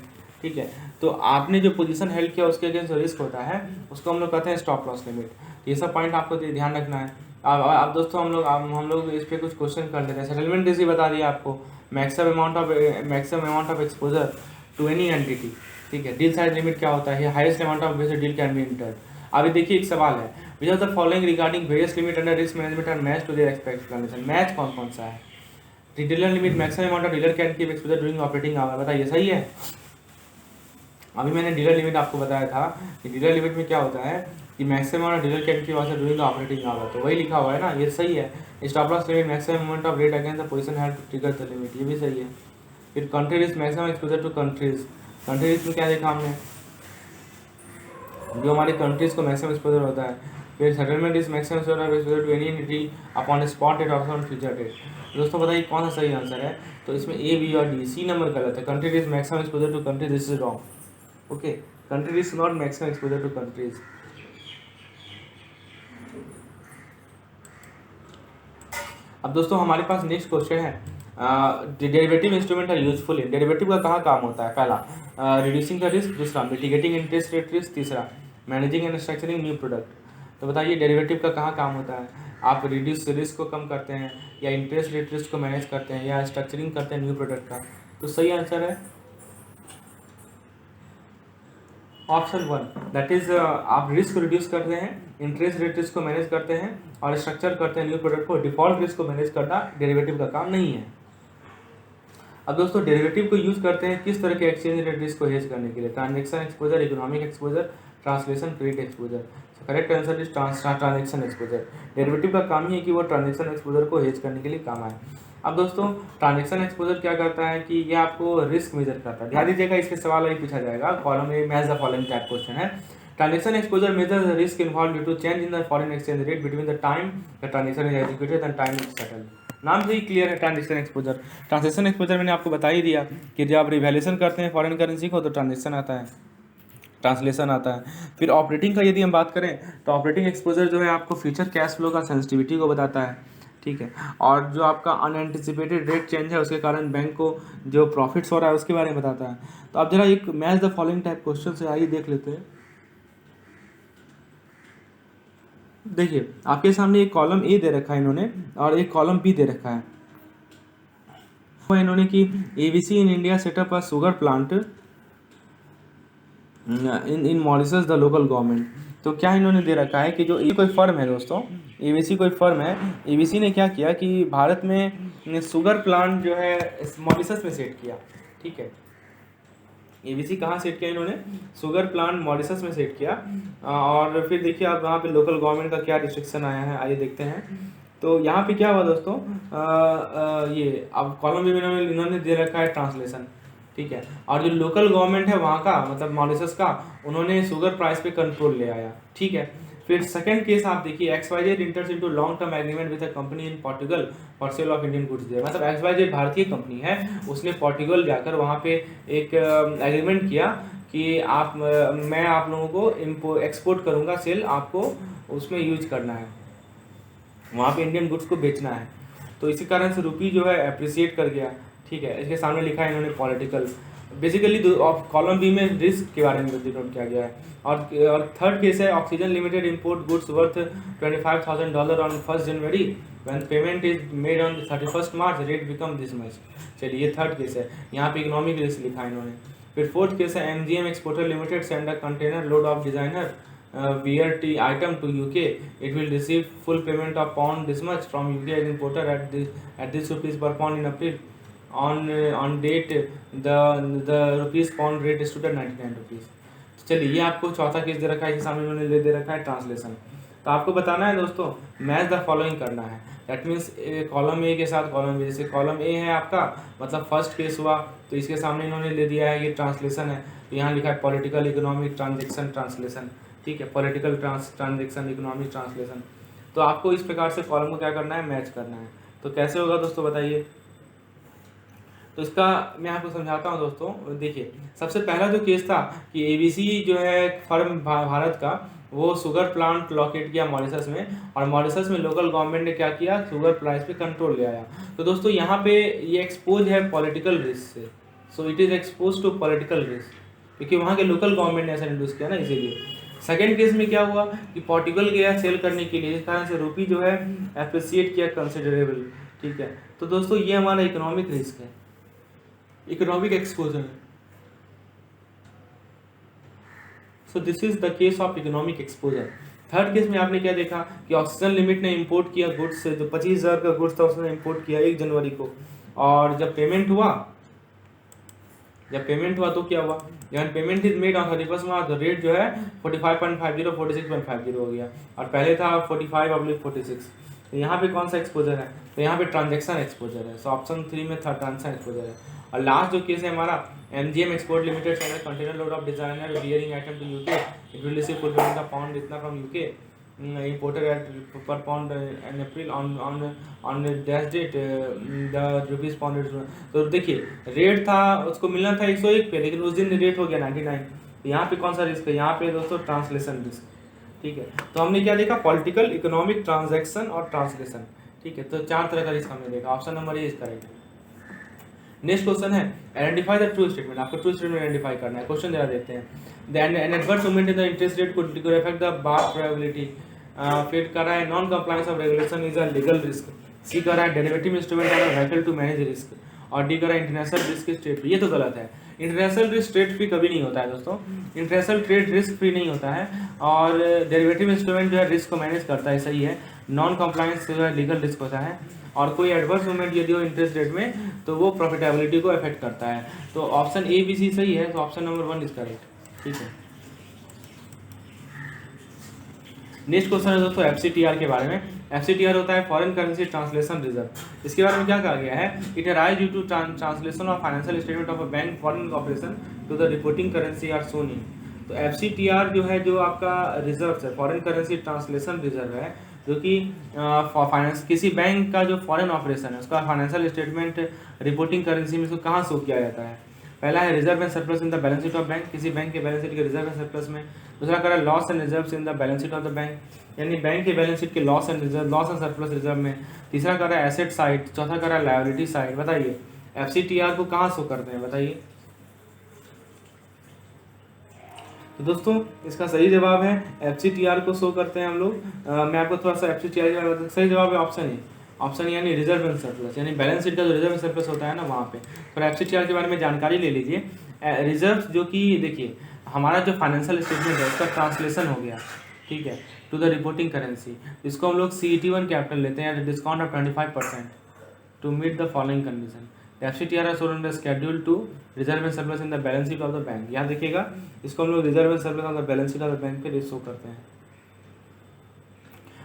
ठीक है, तो आपने जो पोजीशन हेल्ड किया उसके अगेंस्ट जो रिस्क होता है उसको हम लोग कहते हैं स्टॉप लॉस लिमिट। ये सब पॉइंट आपको ध्यान रखना है। अब दोस्तों हम लोग इस पर कुछ क्वेश्चन कर लेते हैं। सेटलमेंट रिस्क बता दिया आपको, maximum amount of exposure to any entity. ठीक है, डील साइज लिमिट क्या होता है? Highest amount of deal can be entered. अभी देखिए एक सवाल है, which of the following regarding various limit under risk management are match to their explanation. Match कौन कौन सा है? Dealer limit, maximum amount of dealer can keep exposure during operating hour. बताइए सही है? अभी मैंने डीलर लिमिट आपको बताया था कि डीलर लिमिट में क्या होता है कि maximum amount of dealer can keep exposure during operating hour, तो वही लिखा हुआ है ना, ये सही है। Stop loss limit, maximum amount of rate against the position had to trigger the limit, ये भी सही है। फिर country risk maximum exposure to countries, country risk में क्या देखा हमने, जो हमारी कंट्रीज को मैक्सिमम एक्सपोजर होता है। फिर settlement is maximum exposure to any entity upon spot date और ऑन फ्यूचर डेट। दोस्तों बताइए कौन सा सही आंसर है, तो इसमें ए, बी और डी, सी नंबर गलत है। Country is maximum exposure to country, this is wrong. Okay, country is not maximum exposure to countries. अब दोस्तों हमारे पास नेक्स्ट क्वेश्चन है, derivative instrument are useful in, derivative का कहाँ काम होता है। पहला रिड्यूसिंग द रिस्क, दूसरा मिटिगेटिंग इंटरेस्ट रेट रिस्क, तीसरा managing and structuring new product. तो बताइए डेरिवेटिव का कहाँ काम होता है। आप रिड्यूस रिस्क को कम करते हैं, या इंटरेस्ट रेट रिस्क को मैनेज करते हैं, या स्ट्रक्चरिंग करते हैं न्यू प्रोडक्ट का। तो सही आंसर है ऑप्शन 1, दैट इज आप रिस्क को रिड्यूस करते हैं, इंटरेस्ट रेट रिस्क को मैनेज करते हैं और स्ट्रक्चर करते हैं न्यू प्रोडक्ट को। डिफॉल्ट रिस्क को मैनेज करना डेरिवेटिव का काम नहीं है। अब दोस्तों डेरिवेटिव को यूज करते हैं किस तरह के एक्सचेंज रेट रिस्क को हेज करने के लिए, transaction exposure, economic exposure, translation credit exposure. Correct answer is transaction exposure. Derivative का काम ही है कि वो ट्रांजैक्शन एक्सपोजर को हेज करने के लिए काम आए। अब दोस्तों ट्रांजैक्शन एक्सपोजर क्या करता है कि ये आपको रिस्क मेजर करता है। ध्यान दीजिएगा, इसके सवाल अभी पूछा जाएगा, column A match the following type question है। Transaction exposure measure the risk involve due to change in the foreign exchange rate between the time the transaction is executed and time is settled. नाम से ही clear है transaction exposure. Transaction exposure मैंने आपको बता ही दिया कि जब आप रिवैल्यूएशन करते हैं फॉरेन करेंसी को तो ट्रांजैक्शन आता है, ट्रांसलेशन आता है। फिर ऑपरेटिंग का यदि हम बात करें तो ऑपरेटिंग एक्सपोजर जो है आपको फ्यूचर कैश फ्लो का सेंसिटिविटी को बताता है, ठीक है। और जो आपका अनएंटिसिपेटेड रेट चेंज है उसके कारण बैंक को जो प्रॉफिट्स हो रहा है उसके बारे में बताता है। तो आप जरा एक match the following type question से आइए देख लेते हैं। देखिए आपके सामने एक कॉलम ए दे रखा है इन्होंने और एक कॉलम बी दे रखा है। इन्होंने कि ABC in India setup a sugar plant in Mauritius the local government. तो क्या इन्होंने दे रखा है कि जो ये कोई फर्म है दोस्तों, एबीसी कोई फर्म है, एबीसी ने क्या किया कि भारत में शुगर प्लांट जो है मॉरिशस में सेट किया, ठीक है। एबीसी कहाँ सेट किया इन्होंने, शुगर प्लांट मॉरिशस में सेट किया। और फिर देखिए आप वहाँ पे लोकल गवर्नमेंट का क्या रिस्ट्रिक्शन आया है, आइए देखते हैं। तो यहाँ पे क्या हुआ दोस्तों, ये अब कॉलम बी में इन्होंने दे रखा है ट्रांसलेशन, ठीक है। और जो लोकल गवर्नमेंट है वहाँ का मतलब मॉरिशस का, उन्होंने शुगर प्राइस पे कंट्रोल ले आया, ठीक है। फिर सेकंड केस आप देखिए, XYZ enters into long term agreement with a company in Portugal for sale of Indian goods there. मतलब XYZ भारतीय कंपनी है, उसने पोर्टुगल जाकर वहाँ पे एक एग्रीमेंट किया कि आप मैं आप लोगों को एक्सपोर्ट करूँगा, सेल आपको उसमें यूज करना है, वहाँ पे इंडियन गुड्स को बेचना है। तो इसी कारण से रुपी जो है अप्रिसिएट कर गया, ठीक है। इसके सामने लिखा है इन्होंने पॉलिटिकल। बेसिकली कॉलम बी में रिस्क के बारे में डिनोट किया गया है। और थर्ड केस है oxygen limited import goods worth $25,000 on 1 January when payment is made on 31 March rate become this much. चलिए ये थर्ड केस है, यहाँ पे इकोनॉमिक रिस्क लिखा है इन्होंने। फिर फोर्थ केस है MGM exporter limited send a container load of designer VRT item to UK. It will receive full payment of pound this much from UK as importer at this rupees per pound in April. On date the rupees pound rate stood at 99 rupees. चलिए ये आपको चौथा case दे रखा है, इसके सामने उन्होंने दे रखा है ट्रांसलेशन। तो आपको बताना है दोस्तों, मैच द फॉलोइंग करना है। दैट मीन्स कॉलम ए के साथ कॉलम बी, जैसे कॉलम ए है आपका मतलब फर्स्ट केस हुआ तो इसके सामने इन्होंने ले दिया है ये ट्रांसलेशन है, तो यहाँ लिखा है पॉलिटिकल इकोनॉमिक ट्रांजेक्शन ट्रांसलेशन, ठीक है। Political transaction economic translation. तो आपको इस प्रकार से कॉलम को क्या करना है, मैच करना है। तो कैसे होगा दोस्तों बताइए। तो इसका मैं आपको समझाता हूँ दोस्तों। देखिए सबसे पहला जो केस था कि एबीसी जो है फर्म भारत का, वो शुगर प्लांट लोकेट किया मॉरिशस में, और मॉरिशस में लोकल गवर्नमेंट ने क्या किया, शुगर प्राइस पे कंट्रोल ले आया। तो दोस्तों यहाँ पे ये एक्सपोज है पॉलिटिकल रिस्क से, so it is expose to political risk, क्योंकि वहाँ के लोकल गवर्नमेंट ने ऐसा इंट्रोड्यूस किया ना, इसीलिए। सेकेंड केस में क्या हुआ कि पोर्टुगल गया सेल करने के लिए, इस कारण से रुपी जो है एप्रिसिएट किया कंसिडरेबल, ठीक है। तो दोस्तों ये हमारा इकोनॉमिक रिस्क है, economic exposure. So this is the case of economic exposure. Third case में आपने क्या देखा कि ऑक्सीजन लिमिट ने इंपोर्ट किया गुड्स, जो 25,000 का गुड्स था उसने इंपोर्ट किया 1 जनवरी को, और जब पेमेंट हुआ तो क्या हुआ, जब पेमेंट इज मेड ऑन 31 मार्च तो रेट जो है 45.50 46.50 हो गया, और पहले था 45/46। तो यहाँ पे कौन सा एक्सपोजर है, तो यहाँ पे ट्रांजैक्शन एक्सपोजर है। सो ऑप्शन 3 में ट्रांजैक्शन एक्सपोजर है। और लास्ट जो केस है हमारा MGM export limited send container load of designer bearing item to UK, it will receive fulfilment the pound इतना from UK, imported at per pound in April on dash date the rupees pound is। तो देखिए rate था उसको मिलना था 101 पे, लेकिन उस दिन रेट हो गया 99। तो यहाँ पे कौन सा रिस्क है, यहाँ पे दोस्तों ट्रांसलेशन रिस्क। ठीक है, तो हमने क्या देखा, पॉलिटिकल, इकोनॉमिक, ट्रांजैक्शन और ट्रांसलेशन। ठीक है, तो 4 तरह का रिस्क हमने देखा, option number A is correct. Next question है आइडेंटिफाई द ट्रू स्टेटमेंट, आपको ट्रू स्टेटमेंट आइडेंटिफाई करना है। क्वेश्चन जरा देखते हैं, the adverse movement in the interest rate could affect the bar probability. फिर कर रहा है non compliance of regulation is a legal risk. C कर रहा है derivative instrument are vehicle to manage risk. और डी कर रहा है इंटरनेशनल रिस्क स्टेट फ्री। ये तो गलत है, इंटरनेशनल रिस्क स्टेट फ्री कभी नहीं होता है दोस्तों, इंटरनेशनल ट्रेड रिस्क फ्री नहीं होता है। और डेरिवेटिव इंस्ट्रूमेंट जो है रिस्क को मैनेज करता है, सही है। नॉन कंप्लायंस जो है लीगल रिस्क होता है। और कोई एडवर्स मूवमेंट यदि हो इंटरेस्ट रेट में तो वो प्रॉफिटेबिलिटी को अफेक्ट करता है। तो ऑप्शन ए बी सी सही है, तो ऑप्शन नंबर 1 इज करेक्ट। ठीक है, नेक्स्ट क्वेश्चन है दोस्तों FCTR के बारे में। FCTR होता है फॉरेन करेंसी ट्रांसलेशन रिजर्व। इसके बारे में क्या कहा गया है, it arise due to translation of financial statement of a bank foreign operation to the reporting currency are shown in. तो FCTR जो है, जो आपका रिजर्व है, फॉरेन करेंसी ट्रांसलेशन रिजर्व है, जो कि फाइनेंस किसी बैंक का जो फॉरेन ऑपरेशन है उसका फाइनेंशियल स्टेटमेंट रिपोर्टिंग करेंसी में इसको कहाँ शो किया जाता है। पहला है reserve and surplus in the balance sheet of bank, किसी बैंक के बैलेंस शीट के रिजर्व एंड सरप्लस में। दूसरा करा loss and reserves in the balance sheet of the bank, यानी बैंक के बैलेंस शीट के लॉस एंड सरप्लस रिजर्व में। तीसरा करा एसेट साइड, चौथा करा लायबिलिटी साइड। बताइए FCTR को कहाँ शो करते हैं, बताइए। तो दोस्तों इसका सही जवाब है FCTR को शो करते हैं हम लोग। मैं आपको थोड़ा सा FCTR के बारे में, सही जवाब है ऑप्शन ए। ऑप्शन यानी रिजर्व एंड सरप्लस, यानी बैलेंस शीट का जो रिजर्व एंड सरप्लस होता है ना, वहाँ पे। तो FCTR के बारे में जानकारी ले लीजिए। रिजर्व जो कि देखिए हमारा जो फाइनेंशियल स्टेटमेंट है उसका ट्रांसलेशन हो गया, ठीक है, टू द रिपोर्टिंग करेंसी। इसको हम लोग CET1 कैपिटल लेते हैं, discount of 25% to meet the following condition. FCTR are shown in the schedule to reserve and surplus in the balance sheet of the bank. यहाँ देखिएगा, इसको हम लोग reserve and surplus of the balance sheet of the bank पे show करते हैं।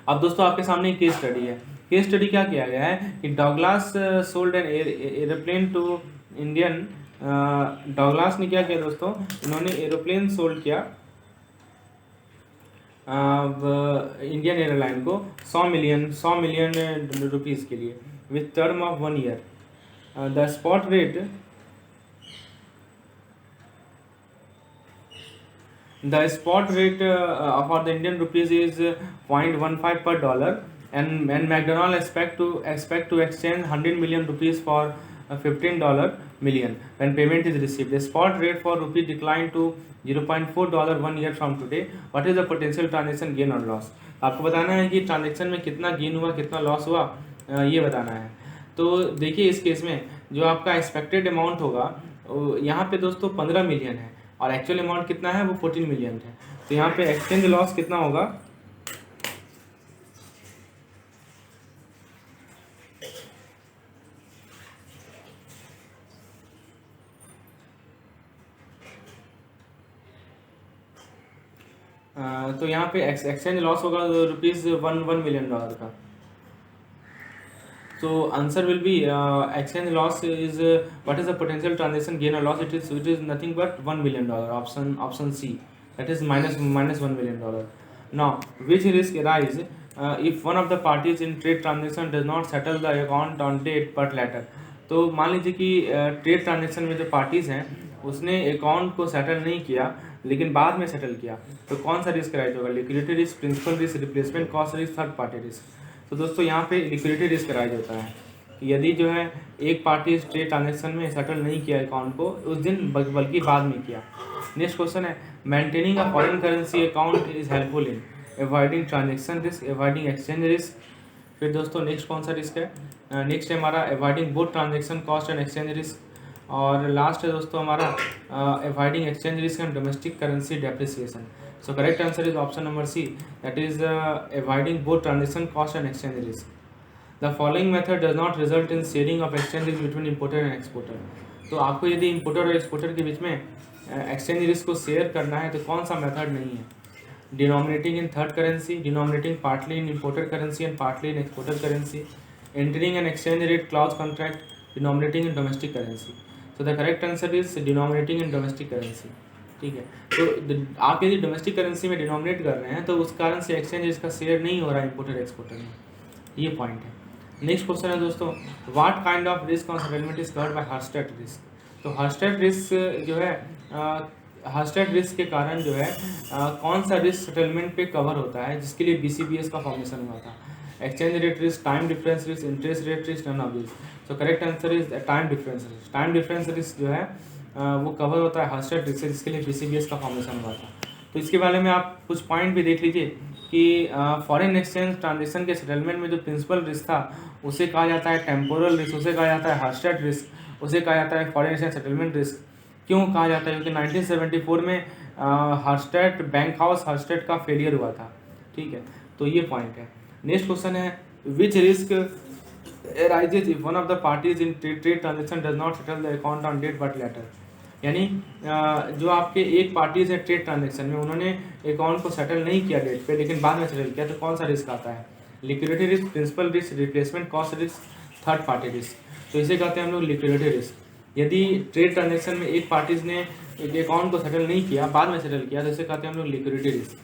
अब दोस्तों आपके सामने एक केस स्टडी है। केस स्टडी क्या किया गया है कि Douglas sold an aeroplane to Indian. Douglas ने क्या किया दोस्तों, इन्होंने एरोप्लेन सोल्ड किया इंडियन एयरलाइन को 100 मिलियन रुपीस के लिए with term of 1 year. The spot rate for the Indian rupees is 0.15 per dollar, and McDonald expect to exchange 100 million rupees for $15 million when payment is received. The spot rate for rupee declined to $0.4 1 year from today. What is the potential transaction gain or loss? आपको बताना है कि transaction में कितना gain हुआ, कितना loss हुआ, ये बताना है। तो देखिए इस केस में जो आपका एक्सपेक्टेड अमाउंट होगा यहाँ पे दोस्तों 15 मिलियन है और एक्चुअल अमाउंट कितना है, वो 14 मिलियन है। तो यहाँ पे एक्सचेंज लॉस कितना होगा, तो यहाँ पे एक्सचेंज लॉस होगा ₹1 मिलियन का। So answer will be exchange loss is what is the potential transaction gain or loss? It is nothing but $1 million. Option C, that is minus $1 million. Now which risk arise if one of the parties in trade transaction does not settle the account on date but later? तो मान लीजिए कि trade transaction में जो parties हैं उसने account को settle नहीं किया लेकिन बाद में सेटल किया, तो कौन सा रिस्क राइज होगा, liquidity risk, principal risk, replacement cost risk, third party risk. तो दोस्तों यहाँ पे लिक्विडिटी रिस्क राइज होता है कि यदि जो है एक पार्टी ट्रेड ट्रांजेक्शन में सेटल नहीं किया अकाउंट को उस दिन बल्कि बाद में किया। नेक्स्ट क्वेश्चन है maintaining a foreign currency account is helpful in avoiding transaction risk, avoiding exchange risk. फिर दोस्तों नेक्स्ट कौन सा रिस्क है, नेक्स्ट है हमारा avoiding both transaction cost and exchange risk. और लास्ट है दोस्तों हमारा avoiding exchange risk and domestic currency depreciation. So correct answer is option number C, that is avoiding both transaction cost and exchange risk. The following method does not result in sharing of exchange risk between importer and exporter. तो आपको यदि importer और exporter के बीच में exchange risk को share करना है तो कौन सा मेथड नहीं है, denominating in third currency, denominating partly in importer currency and partly in exporter currency, entering an exchange rate clause contract, denominating in domestic currency. So the correct answer is denominating in domestic currency. ठीक है, तो आप यदि domestic currency में denominate कर रहे हैं तो उस कारण से एक्सचेंज इसका शेयर नहीं हो रहा है इम्पोर्टर एक्सपोर्टर में, ये पॉइंट है। नेक्स्ट क्वेश्चन है दोस्तों, what kind of risk on settlement is covered by Herstatt risk. तो हर्स्टेड रिस्क जो है हर्स्टेड रिस्क के कारण जो है कौन सा रिस्क सेटलमेंट पे कवर होता है जिसके लिए BCBS का फॉर्मेशन हुआ था? Exchange rate risk, time difference risk, interest rate risk, none of this. So correct answer is time difference risk. Time difference risk जो है वो कवर होता है हर्स्टेड रिस्क से जिसके लिए BCBS का फॉर्मेशन हुआ था। तो इसके बारे में आप कुछ पॉइंट भी देख लीजिए कि फॉरेन एक्सचेंज ट्रांजेक्शन के सेटलमेंट में जो प्रिंसिपल रिस्क था उसे कहा जाता है टेम्पोरल रिस्क, उसे कहा जाता है हर्स्टेड रिस्क, उसे कहा जाता है फॉरेन एक्सचेंज सेटलमेंट रिस्क। क्यों कहा जाता है? क्योंकि 1974 में हर्स्टेड बैंक हाउस हर्स्टेड का फेलियर हुआ था। ठीक है, तो ये पॉइंट है। नेक्स्ट क्वेश्चन है, विच risk arises if one of the parties in trade transaction does not settle the account on date but later। यानी जो आपके एक पार्टीज है ट्रेड ट्रांजेक्शन में, उन्होंने अकाउंट को सेटल नहीं किया डेट पे लेकिन बाद में सेटल किया, तो कौन सा रिस्क आता है? Liquidity risk, principal risk, replacement cost risk, third party risk. तो इसे कहते हैं हम लोग लिक्विडिटी रिस्क। यदि ट्रेड ट्रांजेक्शन में एक पार्टीज ने एक अकाउंट को सेटल नहीं किया, बाद में सेटल किया, तो इसे कहते हैं हम लोग liquidity risk.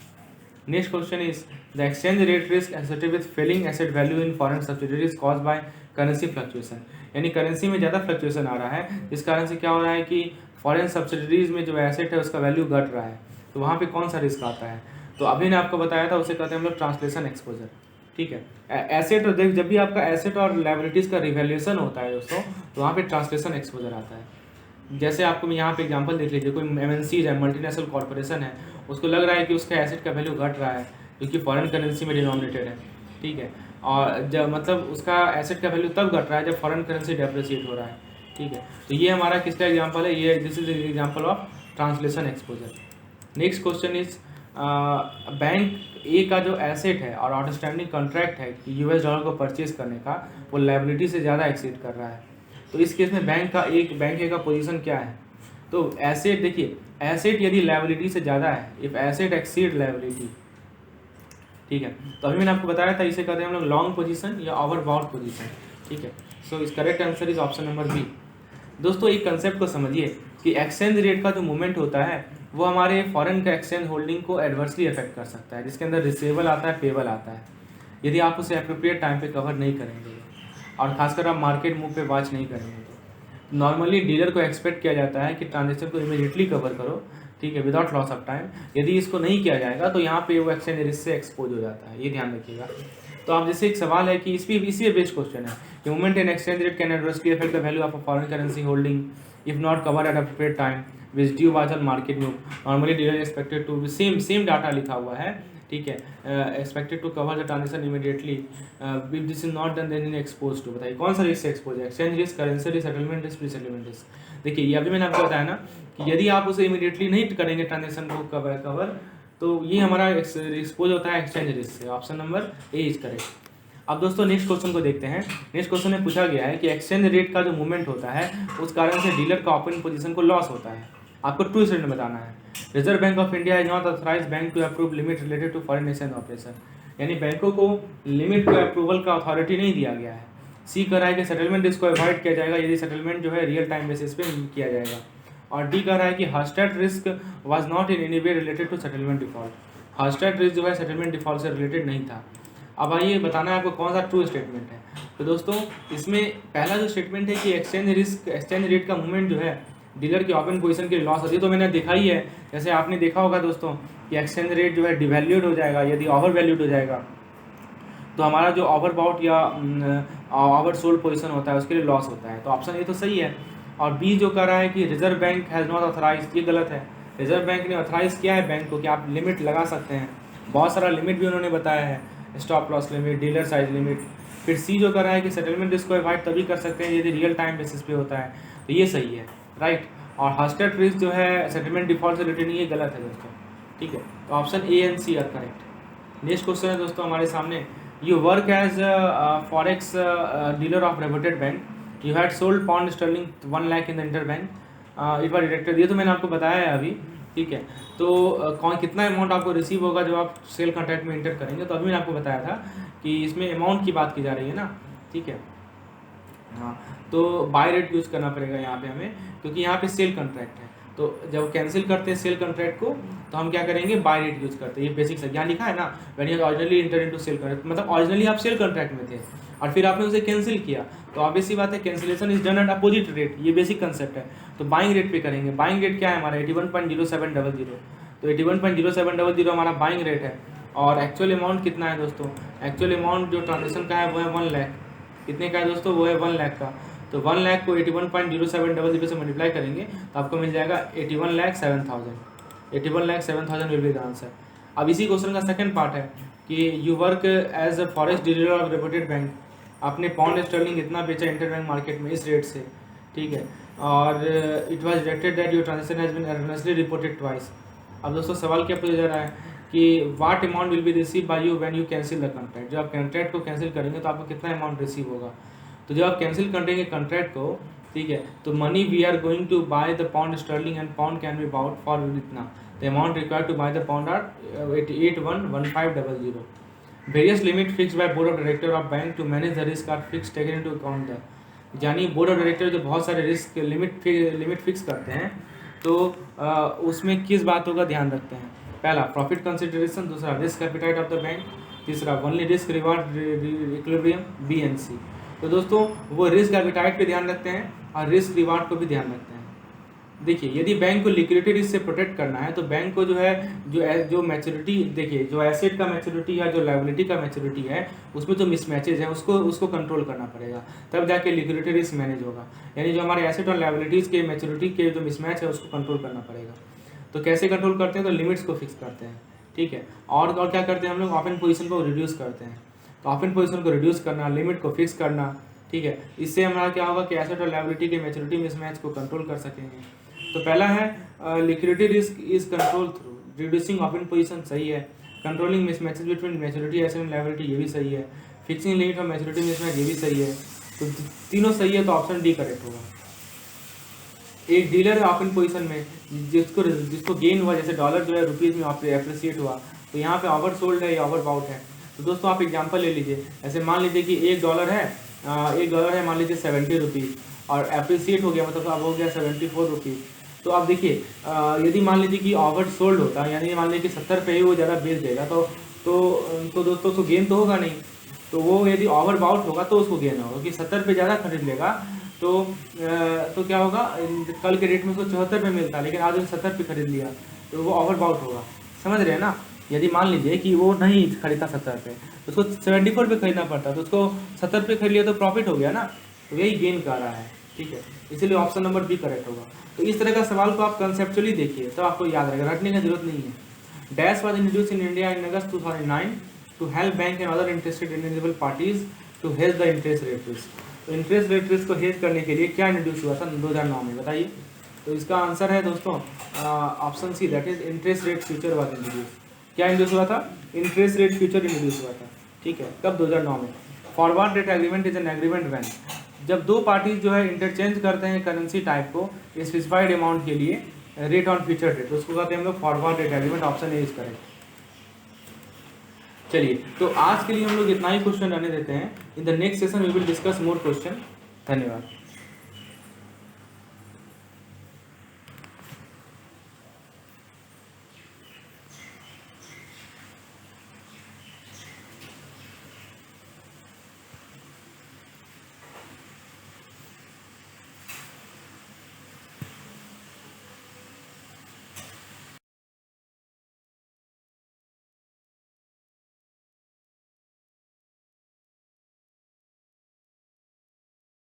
Next question is the exchange rate risk associated with falling asset value in foreign subsidiaries caused by currency fluctuation. यानी करेंसी में ज़्यादा फ्लक्चुएशन आ रहा है, जिस कारण से क्या हो रहा है कि फॉरेन सब्सिडरीज में जो एसेट है उसका वैल्यू घट रहा है, तो वहाँ पे कौन सा रिस्क आता है? तो अभी ने आपको बताया था, उसे कहते हैं हम लोग ट्रांसलेशन एक्सपोजर। ठीक है, एसेट और जब भी आपका एसेट और लायबिलिटीज़ का रिवैल्यूएशन होता है दोस्तों, तो वहाँ पे ट्रांसलेशन एक्सपोजर आता है। जैसे आपको मैं यहाँ पे एग्जांपल देख लीजिए, कोई MNC है, मल्टीनेशनल कॉर्पोरेशन है, उसको लग रहा है कि उसका एसेट का वैल्यू घट रहा है क्योंकि फॉरेन करेंसी में डिनोमिनेटेड है। ठीक है, और जब मतलब उसका एसेट का वैल्यू तब घट रहा है जब फॉरेन करेंसी डेप्रिसिएट हो रहा है। ठीक है, तो ये हमारा किसका एग्जांपल है? ये this is example of translation exposure. Next question is bank A का जो एसेट है और आउटस्टैंडिंग कॉन्ट्रैक्ट है कि $US को परचेज करने का, वो लायबिलिटी से ज़्यादा एक्सीड कर रहा है। तो इस केस में बैंक ए का पोजीशन क्या है? तो एसेट देखिए, एसेट यदि लायबिलिटी से ज़्यादा है, इफ एसेट एक्सीड लायबिलिटी, ठीक है, तो अभी मैंने आपको बताया था इसे कहते हैं हम लोग लॉन्ग पोजीशन या ओवरबाउंड पोजीशन। ठीक है, सो इस correct answer is option number B. दोस्तों एक कंसेप्ट को समझिए कि एक्सचेंज रेट का जो मूवमेंट होता है वो हमारे फॉरेन का एक्सचेंज होल्डिंग को एडवर्सली अफेक्ट कर सकता है, जिसके अंदर रिसीवेबल आता है, पेबल आता है, यदि आप उसे अप्रोप्रिएट टाइम पे कवर नहीं करेंगे और खासकर आप मार्केट मूव पे वॉच नहीं करेंगे। तो नॉर्मली डीलर को एक्सपेक्ट किया जाता है कि ट्रांजेक्शन को इमीडिएटली कवर करो, ठीक है, विदाउट लॉस ऑफ टाइम। यदि इसको नहीं किया जाएगा तो यहाँ पे वो एक्सचेंज रिस्क से एक्सपोज हो जाता है, ये ध्यान रखिएगा। तो आप जैसे एक सवाल है कि इसी बेस्ड क्वेश्चन है कि movement in exchange rate can adversely affect the value of a foreign currency holding if not covered at appropriate time which due was on market move। normally dealer expected to same data लिखा हुआ है, ठीक है, expected to cover the transaction immediately if this is not done then in exposed to। बताइए कौन सा risk expose है? Exchange risk, currency risk, settlement risk, pre settlement risk. देखिए ये अभी मैंने आपको बताया ना कि यदि आप उसे इमीडिएटली नहीं करेंगे ट्रांजेक्शन को कवर, तो ये हमारा एक्सपोज होता है एक्सचेंज रिस्क से। Option number A is correct. अब दोस्तों नेक्स्ट क्वेश्चन को देखते हैं। नेक्स्ट क्वेश्चन में पूछा गया है कि एक्सचेंज रेट का जो मूवमेंट होता है उस कारण से डीलर का ओपन पोजीशन को लॉस होता है। आपको ट्रू स्टेटमेंट बताना है। Reserve Bank of India is not authorise bank to approve limit related to foreign exchange operation. यानी बैंकों को लिमिट को अप्रूवल का अथॉरिटी नहीं दिया गया है। सी कह रहा है कि सेटलमेंट रिस्क को अवॉइड किया जाएगा यदि सेटलमेंट जो है रियल टाइम बेसिस पे किया जाएगा। और डी कह रहा है कि Herstatt risk was not in any way related to settlement default. Herstatt risk जो है सेटलमेंट डिफॉल्ट से रिलेटेड नहीं था। अब आइए बताना है आपको कौन सा ट्रू स्टेटमेंट है। तो दोस्तों इसमें पहला जो स्टेटमेंट है कि एक्सचेंज रेट का मूवमेंट जो है डीलर की ओपन पोजीशन के लिए लॉस होती है, तो मैंने देखा ही है। जैसे आपने देखा होगा दोस्तों कि एक्सचेंज रेट जो है डिवैल्यूड हो जाएगा, यदि ओवर वैल्यूड हो जाएगा तो हमारा जो ओवर बाउट या ओवर सोल्ड पोजीशन होता है उसके लिए लॉस होता है। तो ऑप्शन ए तो सही है। और बी जो कह रहा है कि Reserve Bank has not authorise, ये गलत है। रिजर्व बैंक ने ऑथराइज किया है बैंक को कि आप लिमिट लगा सकते हैं, बहुत सारा लिमिट भी उन्होंने बताया है, stop loss limit, dealer size limit. फिर सी जो कर रहा है कि सेटलमेंट रिस्क को अवॉइड तभी कर सकते हैं यदि रियल टाइम बेसिस पे होता है, तो ये सही है, राइट। और हर्स्टेड रिस्क जो है सेटलमेंट डिफॉल्ट से रिलेटेड नहीं, ये गलत है दोस्तों, ठीक है। तो option A and C are correct. Next question है दोस्तों हमारे सामने, you work as forex dealer of reputed bank, you had sold pound sterling 1 lakh in the inter bank, it was deducted. ये तो मैंने आपको बताया है अभी, ठीक है। तो कौन कितना अमाउंट आपको रिसीव होगा जब आप सेल कॉन्ट्रैक्ट में इंटर करेंगे, तो अभी मैंने आपको बताया था कि इसमें अमाउंट की बात की जा रही है ना, ठीक है। हाँ, तो बाय रेट यूज़ करना पड़ेगा यहाँ पे हमें, क्योंकि यहाँ पे सेल कॉन्ट्रैक्ट है। तो जब कैंसिल करते हैं सेल कॉन्ट्रैक्ट को, तो हम क्या करेंगे, बाय रेट यूज़ करते हैं। ये बेसिक यहाँ लिखा है ना, when you originally enter into sale contract, मतलब ऑरिजिनली आप सेल कॉन्ट्रैक्ट में थे और फिर आपने उसे कैंसिल किया, तो ऑब्वियस सी बात है cancellation is done at opposite rate, ये बेसिक कंसेप्ट है। तो बाइंग रेट पे करेंगे। बाइंग रेट क्या है हमारा 81.0700, तो 81.0700 हमारा बाइंग रेट है। और एक्चुअल अमाउंट कितना है दोस्तों, एक्चुअल अमाउंट जो ट्रांजेक्शन का है वो है 1 लाख। कितने का है दोस्तों, वो है 1 लाख का। तो 1 लाख को 81.0700 से मल्टीप्लाई करेंगे तो आपको मिल जाएगा 81,07,000। 81,07,000 विल बी द आंसर। अब इसी क्वेश्चन का सेकंड पार्ट है कि you work as a forest dealer of reputed bank. आपने पाउंड स्टर्लिंग इतना बेचा इंटरबैंक मार्केट में इस रेट से, ठीक है, और it was detected that your transaction has been erroneously reported twice. अब दोस्तों सवाल क्या पूछा जा रहा है कि what amount will be receive by you when you cancel the contract. जब आप कॉन्ट्रैक्ट को कैंसिल करेंगे तो आपको कितना अमाउंट रिसीव होगा। तो जब आप कैंसिल करेंगे कॉन्ट्रैक्ट को, ठीक है, तो money we are going to buy the pound sterling and pound can be bought for इतना। The amount required to buy the pound are 81,1500। Various limit fix by board of director of bank to manage the risk are fix taken into account the. यानी board of director जो बहुत सारे risk limit fix करते हैं, तो उसमें किस बातों का ध्यान रखते हैं। पहला प्रॉफिट कंसिडरेशन, दूसरा risk appetite of the bank, तीसरा only risk reward equilibrium BNC। तो दोस्तों वो रिस्क एपिटाइट पे ध्यान रखते हैं और रिस्क रिवार्ड को भी ध्यान रखते हैं। देखिए यदि बैंक को लिक्विडिटी रिस्क से प्रोटेक्ट करना है तो बैंक को जो है जो मैच्योरिटी, देखिए जो एसेट का मैच्योरिटी या जो लायबिलिटी का मैच्योरिटी है उसमें जो मिसमैचेज है उसको कंट्रोल करना पड़ेगा, तब जाके लिक्विडिटी रिस्क मैनेज होगा। यानी जो हमारे एसेट और लायबिलिटीज़ के मैच्योरिटी के जो मिसमैच है उसको कंट्रोल करना पड़ेगा। तो कैसे कंट्रोल करते हैं, तो लिमिट्स को फिक्स करते हैं, ठीक है, और क्या करते हैं हम लोग, ओपन पोजीशन को रिड्यूस करते हैं। तो ओपन पोजीशन को रिड्यूस करना, लिमिट को फिक्स करना, ठीक है, इससे हमारा क्या होगा कि एसेट और लायबिलिटी के मैच्योरिटी मिसमैच को कंट्रोल कर सकेंगे। तो पहला है liquidity risk is control through reducing open position, सही है। Controlling mismatches between maturity asset and liability, ये भी सही है। फिक्सिंग लिमिट और मैच्योरिटी मिसमैच, ये भी सही है। तो तीनों सही है, तो ऑप्शन डी करेक्ट होगा। एक डीलर है ओपन पोजीशन में जिसको गेन हुआ, जैसे डॉलर जो है रुपीज़ में एप्रिसिएट हुआ, तो यहाँ पे ओवर सोल्ड है या ओवर बाउट है। तो दोस्तों आप एग्जांपल ले लीजिए, ऐसे मान लीजिए कि $1 है मान लीजिए 70 रुपीज़ और एप्रिसिएट हो गया, मतलब अब हो गया 74 रुपीज़। तो आप देखिए यदि मान लीजिए कि ओवर सोल्ड होता, यानी मान लीजिए कि 70 पे ही वो ज़्यादा बेच देगा, तो दोस्तों उसको गेन तो होगा नहीं। तो वो यदि ओवर बाउट होगा तो उसको गेन होगा, कि 70 पे ज़्यादा खरीद लेगा तो क्या होगा, कल के रेट में उसको 74 पे मिलता, लेकिन आज उसने 70 पे खरीद लिया, तो वो ओवर बाउट होगा। समझ रहे हैं ना। यदि मान लीजिए कि वो नहीं खरीदता 70 पे, तो उसको 74 पे खरीदना पड़ता, तो उसको 70 पे खरीद लिया तो प्रॉफिट हो गया ना, तो यही गेन कर रहा है, ठीक है। इसीलिए ऑप्शन नंबर बी करेक्ट होगा। तो इस तरह का सवाल को आप कंसेप्चुअली देखिए तो आपको याद रहेगा, रटने की जरूरत नहीं है। Dash was introduced in India in August 2009 to help bank and other interested eligible parties to hedge the interest rate risk. तो इंटरेस्ट रेट रिस्क को हेज करने के लिए क्या इंट्रोड्यूस हुआ था 2009 में, बताइए। तो इसका आंसर है दोस्तों option C, that is interest rate future was introduce. क्या इंट्रोड्यूस हुआ था, इंटरेस्ट रेट फ्यूचर इंट्रोड्यूस हुआ था, ठीक है, कब 2009 में। Forward rate agreement is an agreement when, जब दो पार्टीज जो है इंटरचेंज करते हैं करेंसी टाइप को स्पेसिफाइड अमाउंट के लिए रेट ऑन फ्यूचर रेट, तो उसको कहते हैं हम लोग forward rate agreement. Option A is correct. चलिए तो आज के लिए हम लोग इतना ही क्वेश्चन रहने देते हैं। In the next session we will discuss more question. धन्यवाद।